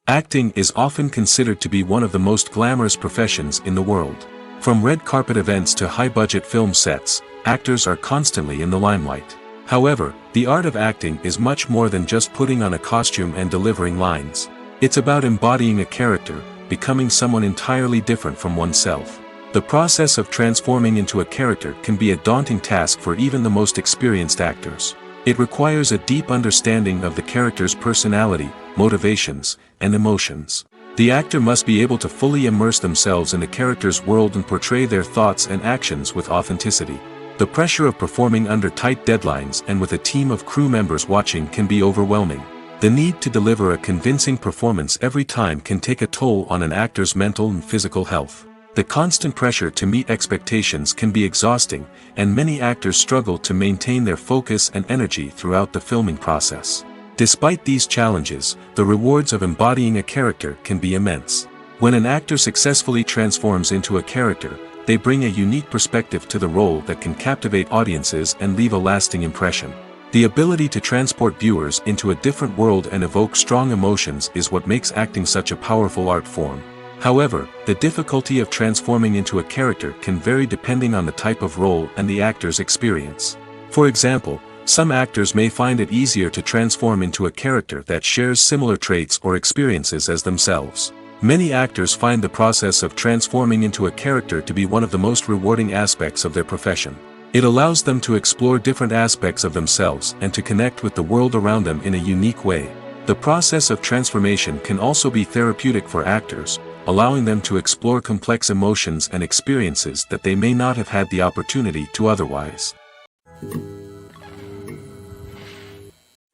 Acting is often considered to be one of the most glamorous professions in the world. From red carpet events to high-budget film sets, actors are constantly in the limelight. However, the art of acting is much more than just putting on a costume and delivering lines. It's about embodying a character, becoming someone entirely different from oneself. The process of transforming into a character can be a daunting task for even the most experienced actors. It requires a deep understanding of the character's personality, motivations, and emotions. The actor must be able to fully immerse themselves in the character's world and portray their thoughts and actions with authenticity. The pressure of performing under tight deadlines and with a team of crew members watching can be overwhelming. The need to deliver a convincing performance every time can take a toll on an actor's mental and physical health. The constant pressure to meet expectations can be exhausting, and many actors struggle to maintain their focus and energy throughout the filming process. Despite these challenges, the rewards of embodying a character can be immense. When an actor successfully transforms into a character, they bring a unique perspective to the role that can captivate audiences and leave a lasting impression. The ability to transport viewers into a different world and evoke strong emotions is what makes acting such a powerful art form. However, the difficulty of transforming into a character can vary depending on the type of role and the actor's experience. For example, some actors may find it easier to transform into a character that shares similar traits or experiences as themselves. Many actors find the process of transforming into a character to be one of the most rewarding aspects of their profession. It allows them to explore different aspects of themselves and to connect with the world around them in a unique way. The process of transformation can also be therapeutic for actors, allowing them to explore complex emotions and experiences that they may not have had the opportunity to otherwise.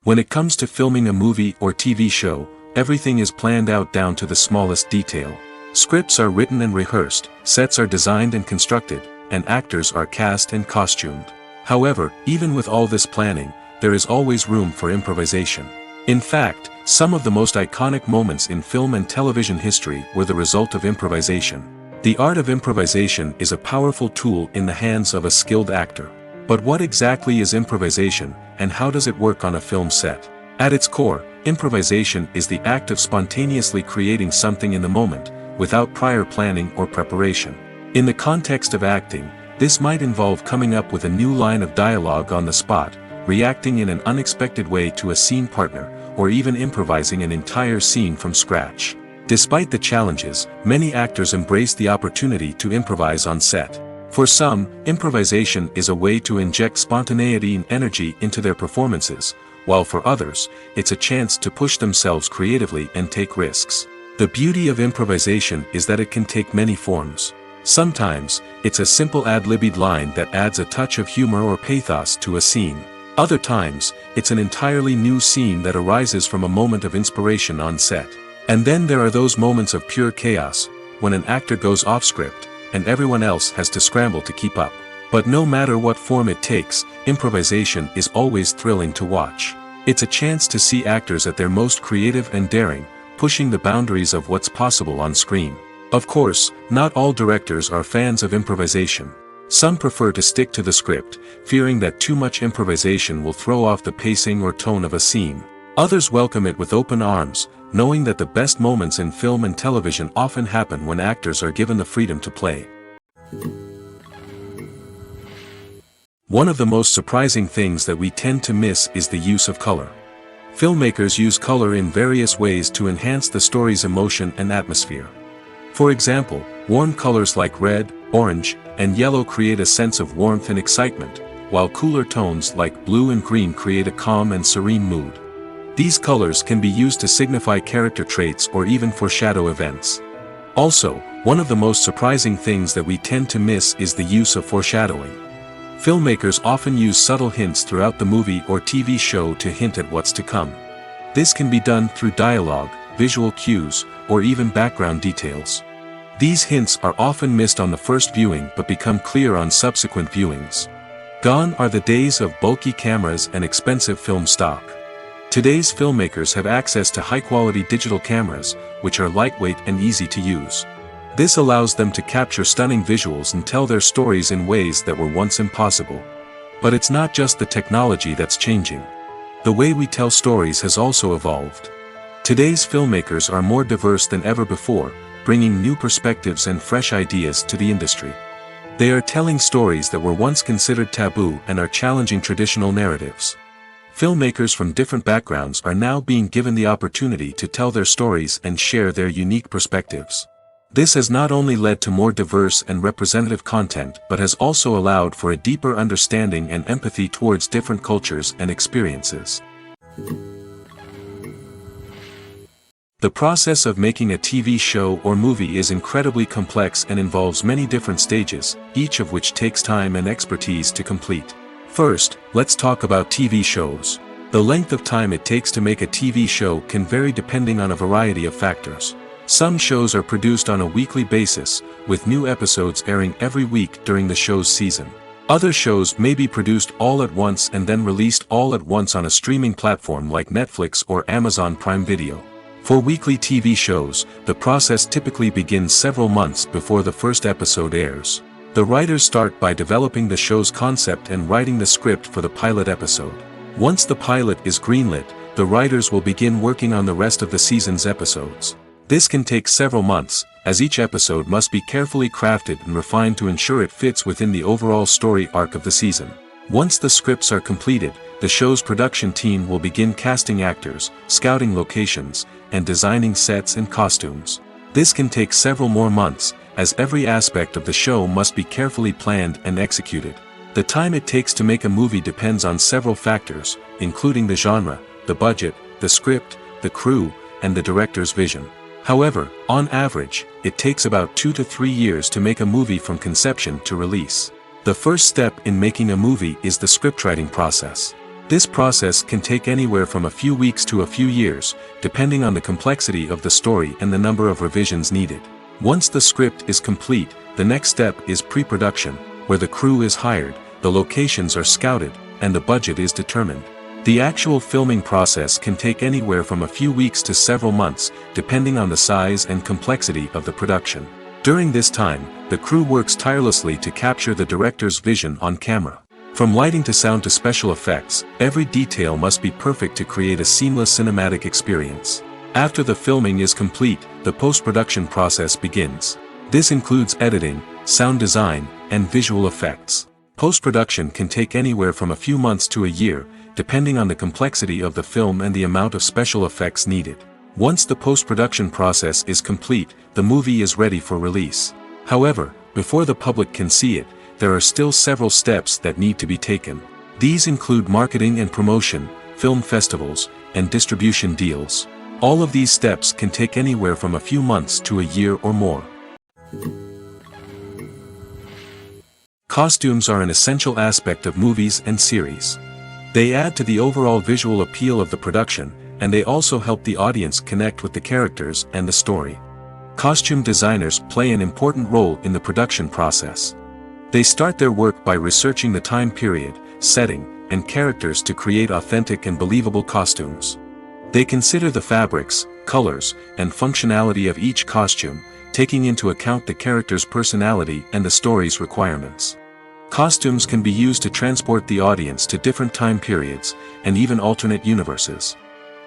When it comes to filming a movie or TV show, everything is planned out down to the smallest detail. Scripts are written and rehearsed, sets are designed and constructed, and actors are cast and costumed. However, even with all this planning, there is always room for improvisation. In fact, some of the most iconic moments in film and television history were the result of improvisation. The art of improvisation is a powerful tool in the hands of a skilled actor. But what exactly is improvisation, and how does it work on a film set? At its core, improvisation is the act of spontaneously creating something in the moment, without prior planning or preparation. In the context of acting, this might involve coming up with a new line of dialogue on the spot, reacting in an unexpected way to a scene partner, or even improvising an entire scene from scratch. Despite the challenges, many actors embrace the opportunity to improvise on set. For some, improvisation is a way to inject spontaneity and energy into their performances, while for others, it's a chance to push themselves creatively and take risks. The beauty of improvisation is that it can take many forms. Sometimes, it's a simple ad-libbed line that adds a touch of humor or pathos to a scene. Other times, it's an entirely new scene that arises from a moment of inspiration on set. And then there are those moments of pure chaos, when an actor goes off script, and everyone else has to scramble to keep up. But no matter what form it takes, improvisation is always thrilling to watch. It's a chance to see actors at their most creative and daring, pushing the boundaries of what's possible on screen. Of course, not all directors are fans of improvisation. Some prefer to stick to the script, fearing that too much improvisation will throw off the pacing or tone of a scene. Others welcome it with open arms, knowing that the best moments in film and television often happen when actors are given the freedom to play. One of the most surprising things that we tend to miss is the use of color. Filmmakers use color in various ways to enhance the story's emotion and atmosphere. For example, warm colors like red, orange, and yellow create a sense of warmth and excitement, while cooler tones like blue and green create a calm and serene mood. These colors can be used to signify character traits or even foreshadow events. Also, one of the most surprising things that we tend to miss is the use of foreshadowing. Filmmakers often use subtle hints throughout the movie or TV show to hint at what's to come. This can be done through dialogue, visual cues, or even background details. These hints are often missed on the first viewing but become clear on subsequent viewings. Gone are the days of bulky cameras and expensive film stock. Today's filmmakers have access to high-quality digital cameras, which are lightweight and easy to use. This allows them to capture stunning visuals and tell their stories in ways that were once impossible. But it's not just the technology that's changing. The way we tell stories has also evolved. Today's filmmakers are more diverse than ever before, bringing new perspectives and fresh ideas to the industry. They are telling stories that were once considered taboo and are challenging traditional narratives. Filmmakers from different backgrounds are now being given the opportunity to tell their stories and share their unique perspectives. This has not only led to more diverse and representative content but has also allowed for a deeper understanding and empathy towards different cultures and experiences. The process of making a TV show or movie is incredibly complex and involves many different stages, each of which takes time and expertise to complete. First, let's talk about TV shows. The length of time it takes to make a TV show can vary depending on a variety of factors. Some shows are produced on a weekly basis, with new episodes airing every week during the show's season. Other shows may be produced all at once and then released all at once on a streaming platform like Netflix or Amazon Prime Video. For weekly TV shows, the process typically begins several months before the first episode airs. The writers start by developing the show's concept and writing the script for the pilot episode. Once the pilot is greenlit, the writers will begin working on the rest of the season's episodes. This can take several months, as each episode must be carefully crafted and refined to ensure it fits within the overall story arc of the season. Once the scripts are completed, the show's production team will begin casting actors, scouting locations, and designing sets and costumes. This can take several more months, as every aspect of the show must be carefully planned and executed. The time it takes to make a movie depends on several factors, including the genre, the budget, the script, the crew, and the director's vision. However, on average, it takes about 2 to 3 years to make a movie from conception to release. The first step in making a movie is the scriptwriting process. This process can take anywhere from a few weeks to a few years, depending on the complexity of the story and the number of revisions needed. Once the script is complete, the next step is pre-production, where the crew is hired, the locations are scouted, and the budget is determined. The actual filming process can take anywhere from a few weeks to several months, depending on the size and complexity of the production. During this time, the crew works tirelessly to capture the director's vision on camera. From lighting to sound to special effects, every detail must be perfect to create a seamless cinematic experience. After the filming is complete, the post-production process begins. This includes editing, sound design, and visual effects. Post-production can take anywhere from a few months to a year, depending on the complexity of the film and the amount of special effects needed. Once the post-production process is complete, the movie is ready for release. However, before the public can see it, there are still several steps that need to be taken. These include marketing and promotion, film festivals, and distribution deals. All of these steps can take anywhere from a few months to a year or more. Costumes are an essential aspect of movies and series. They add to the overall visual appeal of the production, and they also help the audience connect with the characters and the story. Costume designers play an important role in the production process. They start their work by researching the time period, setting, and characters to create authentic and believable costumes. They consider the fabrics, colors, and functionality of each costume, taking into account the character's personality and the story's requirements. Costumes can be used to transport the audience to different time periods, and even alternate universes.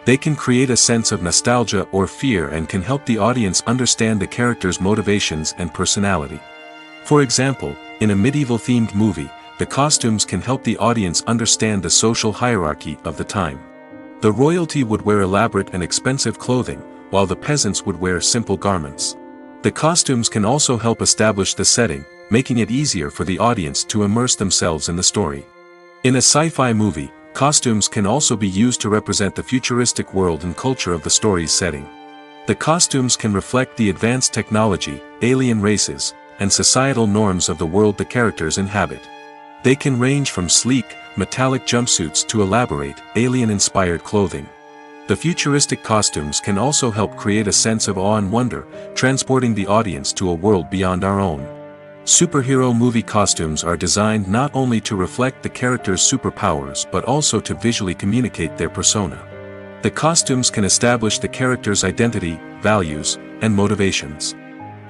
They can create a sense of nostalgia or fear and can help the audience understand the character's motivations and personality. For example, in a medieval-themed movie, the costumes can help the audience understand the social hierarchy of the time. The royalty would wear elaborate and expensive clothing, while the peasants would wear simple garments. The costumes can also help establish the setting, making it easier for the audience to immerse themselves in the story. In a sci-fi movie, costumes can also be used to represent the futuristic world and culture of the story's setting. The costumes can reflect the advanced technology, alien races, and societal norms of the world the characters inhabit. They can range from sleek, metallic jumpsuits to elaborate, alien-inspired clothing. The futuristic costumes can also help create a sense of awe and wonder, transporting the audience to a world beyond our own. Superhero movie costumes are designed not only to reflect the character's superpowers but also to visually communicate their persona. The costumes can establish the character's identity, values, and motivations.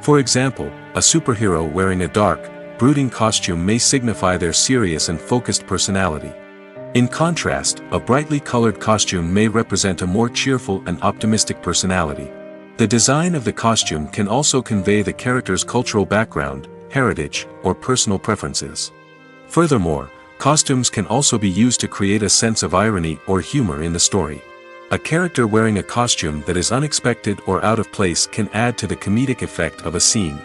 For example, a superhero wearing a dark, brooding costume may signify their serious and focused personality. In contrast, a brightly colored costume may represent a more cheerful and optimistic personality. The design of the costume can also convey the character's cultural background, heritage, or personal preferences. Furthermore, costumes can also be used to create a sense of irony or humor in the story. A character wearing a costume that is unexpected or out of place can add to the comedic effect of a scene.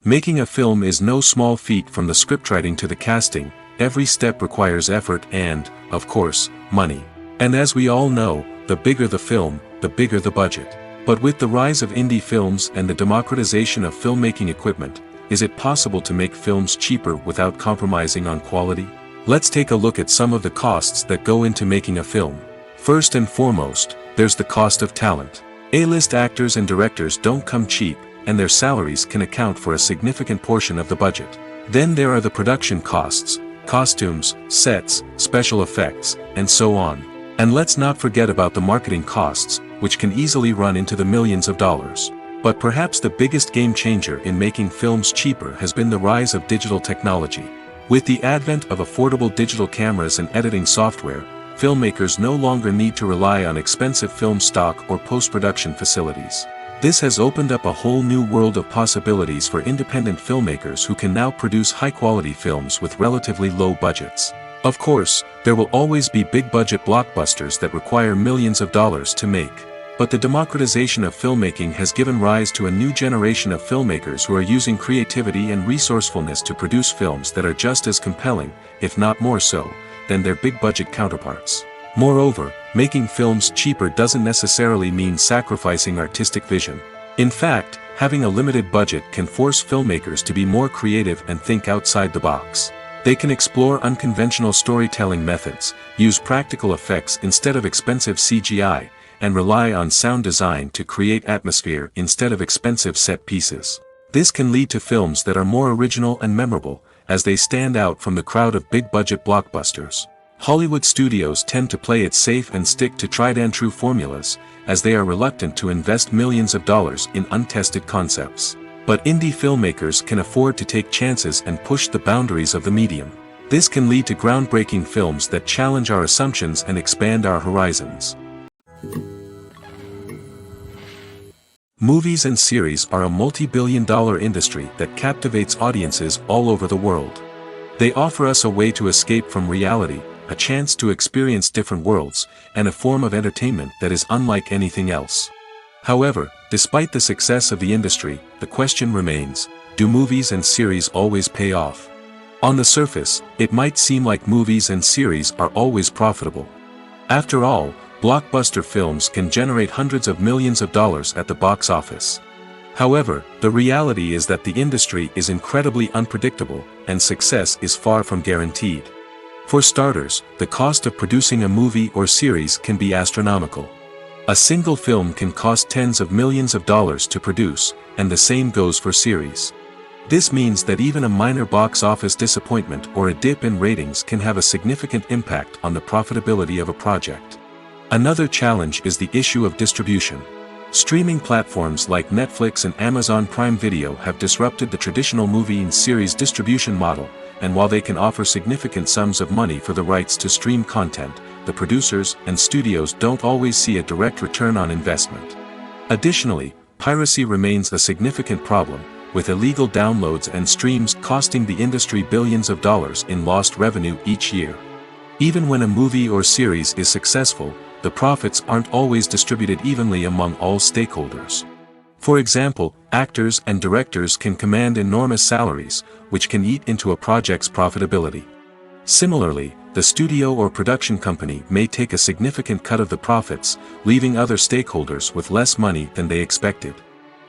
Making a film is no small feat. From the scriptwriting to the casting, every step requires effort and, of course, money. And as we all know, the bigger the film, the bigger the budget. But with the rise of indie films and the democratization of filmmaking equipment, is it possible to make films cheaper without compromising on quality? Let's take a look at some of the costs that go into making a film. First and foremost, there's the cost of talent. A-list actors and directors don't come cheap, and their salaries can account for a significant portion of the budget. Then there are the production costs, costumes, sets, special effects, and so on. And let's not forget about the marketing costs, which can easily run into the millions of dollars. But perhaps the biggest game changer in making films cheaper has been the rise of digital technology. With the advent of affordable digital cameras and editing software, filmmakers no longer need to rely on expensive film stock or post-production facilities. This has opened up a whole new world of possibilities for independent filmmakers who can now produce high-quality films with relatively low budgets. Of course, there will always be big-budget blockbusters that require millions of dollars to make. But the democratization of filmmaking has given rise to a new generation of filmmakers who are using creativity and resourcefulness to produce films that are just as compelling, if not more so, than their big-budget counterparts. Moreover, making films cheaper doesn't necessarily mean sacrificing artistic vision. In fact, having a limited budget can force filmmakers to be more creative and think outside the box. They can explore unconventional storytelling methods, use practical effects instead of expensive CGI, and rely on sound design to create atmosphere instead of expensive set pieces. This can lead to films that are more original and memorable, as they stand out from the crowd of big-budget blockbusters. Hollywood studios tend to play it safe and stick to tried-and-true formulas, as they are reluctant to invest millions of dollars in untested concepts. But indie filmmakers can afford to take chances and push the boundaries of the medium. This can lead to groundbreaking films that challenge our assumptions and expand our horizons. Movies and series are a multi-billion-dollar industry that captivates audiences all over the world. They offer us a way to escape from reality, a chance to experience different worlds, and a form of entertainment that is unlike anything else. However, despite the success of the industry, the question remains, do movies and series always pay off? On the surface, it might seem like movies and series are always profitable. After all, blockbuster films can generate hundreds of millions of dollars at the box office. However, the reality is that the industry is incredibly unpredictable, and success is far from guaranteed. For starters, the cost of producing a movie or series can be astronomical. A single film can cost tens of millions of dollars to produce, and the same goes for series. This means that even a minor box office disappointment or a dip in ratings can have a significant impact on the profitability of a project. Another challenge is the issue of distribution. Streaming platforms like Netflix and Amazon Prime Video have disrupted the traditional movie and series distribution model, and while they can offer significant sums of money for the rights to stream content, the producers and studios don't always see a direct return on investment. Additionally, piracy remains a significant problem, with illegal downloads and streams costing the industry billions of dollars in lost revenue each year. Even when a movie or series is successful, the profits aren't always distributed evenly among all stakeholders. For example, actors and directors can command enormous salaries, which can eat into a project's profitability. Similarly, the studio or production company may take a significant cut of the profits, leaving other stakeholders with less money than they expected.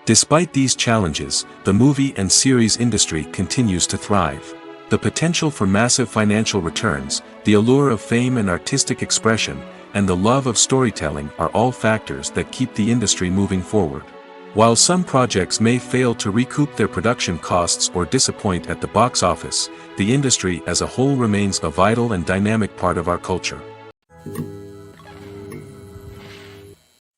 Despite these challenges, the movie and series industry continues to thrive. The potential for massive financial returns, the allure of fame and artistic expression, and the love of storytelling are all factors that keep the industry moving forward. While some projects may fail to recoup their production costs or disappoint at the box office, the industry as a whole remains a vital and dynamic part of our culture.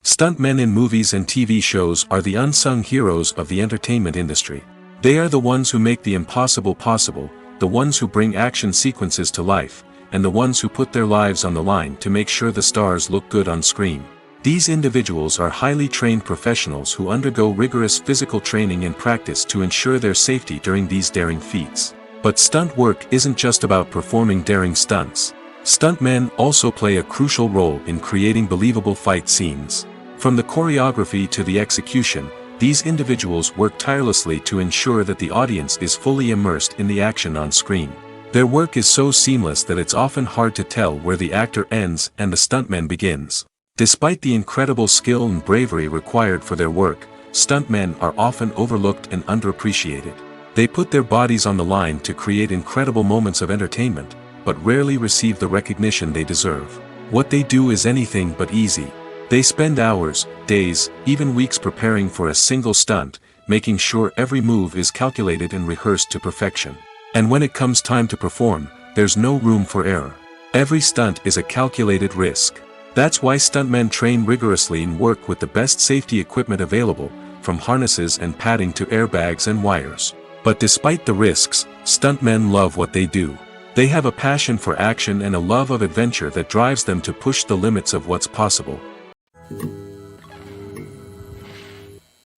Stuntmen in movies and TV shows are the unsung heroes of the entertainment industry. They are the ones who make the impossible possible, the ones who bring action sequences to life, and the ones who put their lives on the line to make sure the stars look good on screen. These individuals are highly trained professionals who undergo rigorous physical training and practice to ensure their safety during these daring feats. But stunt work isn't just about performing daring stunts. Stuntmen also play a crucial role in creating believable fight scenes. From the choreography to the execution, these individuals work tirelessly to ensure that the audience is fully immersed in the action on screen. Their work is so seamless that it's often hard to tell where the actor ends and the stuntman begins. Despite the incredible skill and bravery required for their work, stuntmen are often overlooked and underappreciated. They put their bodies on the line to create incredible moments of entertainment, but rarely receive the recognition they deserve. What they do is anything but easy. They spend hours, days, even weeks preparing for a single stunt, making sure every move is calculated and rehearsed to perfection. And when it comes time to perform, there's no room for error. Every stunt is a calculated risk. That's why stuntmen train rigorously and work with the best safety equipment available, from harnesses and padding to airbags and wires. But despite the risks, stuntmen love what they do. They have a passion for action and a love of adventure that drives them to push the limits of what's possible.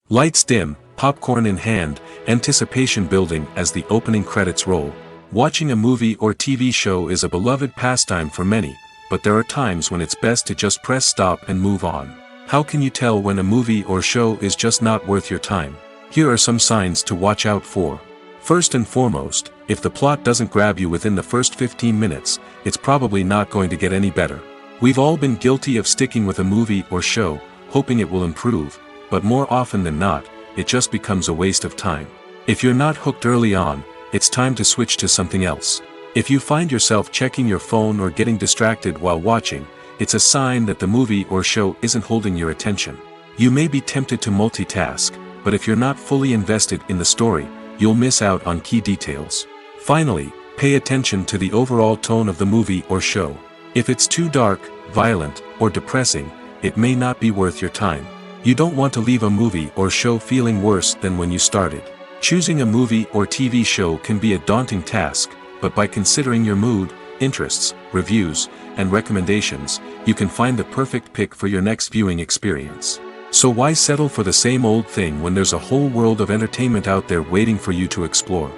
Lights dim, popcorn in hand, anticipation building as the opening credits roll. Watching a movie or TV show is a beloved pastime for many, but there are times when it's best to just press stop and move on. How can you tell when a movie or show is just not worth your time? Here are some signs to watch out for. First and foremost, if the plot doesn't grab you within the first 15 minutes, it's probably not going to get any better. We've all been guilty of sticking with a movie or show, hoping it will improve, but more often than not, it just becomes a waste of time. If you're not hooked early on, it's time to switch to something else. If you find yourself checking your phone or getting distracted while watching, it's a sign that the movie or show isn't holding your attention. You may be tempted to multitask, but if you're not fully invested in the story, you'll miss out on key details. Finally, pay attention to the overall tone of the movie or show. If it's too dark, violent, or depressing, it may not be worth your time. You don't want to leave a movie or show feeling worse than when you started. Choosing a movie or TV show can be a daunting task, but by considering your mood, interests, reviews, and recommendations, you can find the perfect pick for your next viewing experience. So why settle for the same old thing when there's a whole world of entertainment out there waiting for you to explore?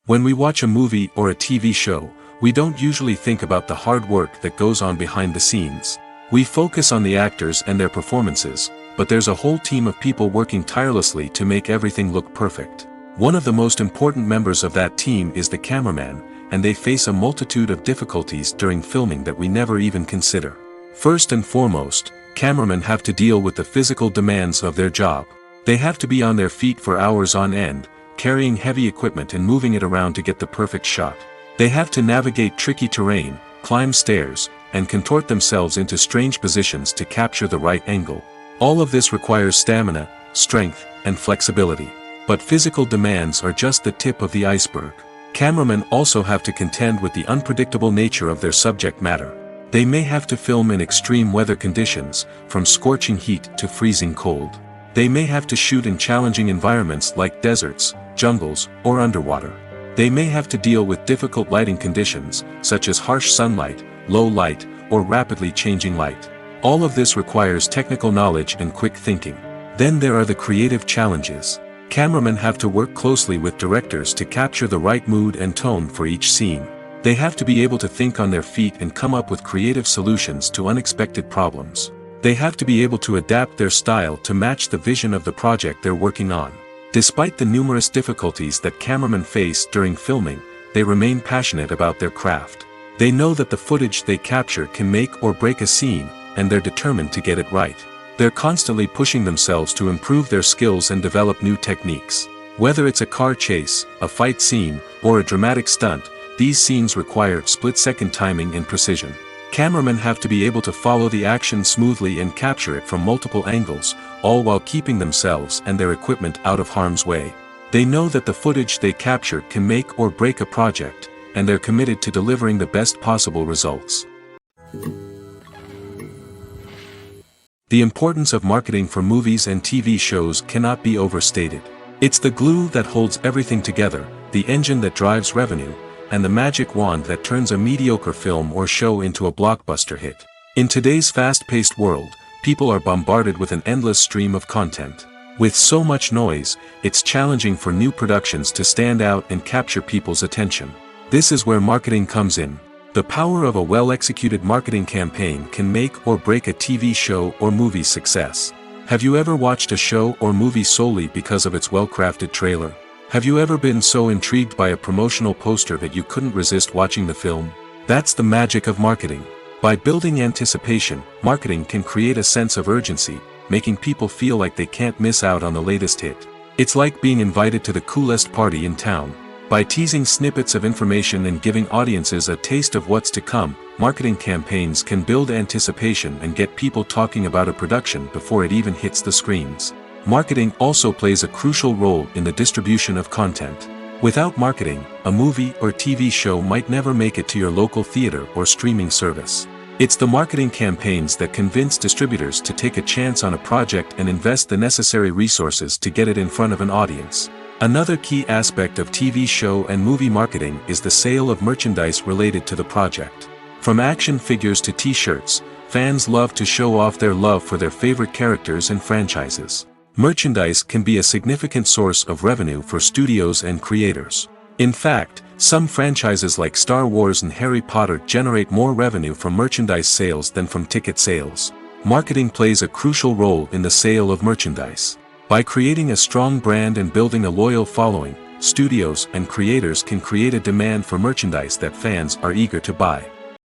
When we watch a movie or a TV show, we don't usually think about the hard work that goes on behind the scenes. We focus on the actors and their performances, but there's a whole team of people working tirelessly to make everything look perfect. One of the most important members of that team is the cameraman, and they face a multitude of difficulties during filming that we never even consider. First and foremost, cameramen have to deal with the physical demands of their job. They have to be on their feet for hours on end, carrying heavy equipment and moving it around to get the perfect shot. They have to navigate tricky terrain, climb stairs, and contort themselves into strange positions to capture the right angle. All of this requires stamina, strength, and flexibility. But physical demands are just the tip of the iceberg. Cameramen also have to contend with the unpredictable nature of their subject matter. They may have to film in extreme weather conditions, from scorching heat to freezing cold. They may have to shoot in challenging environments like deserts, jungles, or underwater. They may have to deal with difficult lighting conditions, such as harsh sunlight, low light, or rapidly changing light. All of this requires technical knowledge and quick thinking. Then there are the creative challenges. Cameramen have to work closely with directors to capture the right mood and tone for each scene. They have to be able to think on their feet and come up with creative solutions to unexpected problems. They have to be able to adapt their style to match the vision of the project they're working on. Despite the numerous difficulties that cameramen face during filming, they remain passionate about their craft. They know that the footage they capture can make or break a scene, and they're determined to get it right. They're constantly pushing themselves to improve their skills and develop new techniques. Whether it's a car chase, a fight scene, or a dramatic stunt, these scenes require split-second timing and precision. Cameramen have to be able to follow the action smoothly and capture it from multiple angles, all while keeping themselves and their equipment out of harm's way. They know that the footage they capture can make or break a project, and they're committed to delivering the best possible results. The importance of marketing for movies and TV shows cannot be overstated. It's the glue that holds everything together, the engine that drives revenue, and the magic wand that turns a mediocre film or show into a blockbuster hit. In today's fast-paced world, people are bombarded with an endless stream of content. With so much noise, it's challenging for new productions to stand out and capture people's attention. This is where marketing comes in. The power of a well-executed marketing campaign can make or break a TV show or movie's success. Have you ever watched a show or movie solely because of its well-crafted trailer? Have you ever been so intrigued by a promotional poster that you couldn't resist watching the film? That's the magic of marketing. By building anticipation, marketing can create a sense of urgency, making people feel like they can't miss out on the latest hit. It's like being invited to the coolest party in town. By teasing snippets of information and giving audiences a taste of what's to come, marketing campaigns can build anticipation and get people talking about a production before it even hits the screens. Marketing also plays a crucial role in the distribution of content. Without marketing, a movie or TV show might never make it to your local theater or streaming service. It's the marketing campaigns that convince distributors to take a chance on a project and invest the necessary resources to get it in front of an audience. Another key aspect of TV show and movie marketing is the sale of merchandise related to the project. From action figures to t-shirts, fans love to show off their love for their favorite characters and franchises. Merchandise can be a significant source of revenue for studios and creators. In fact, some franchises like Star Wars and Harry Potter generate more revenue from merchandise sales than from ticket sales. Marketing plays a crucial role in the sale of merchandise. By creating a strong brand and building a loyal following, studios and creators can create a demand for merchandise that fans are eager to buy.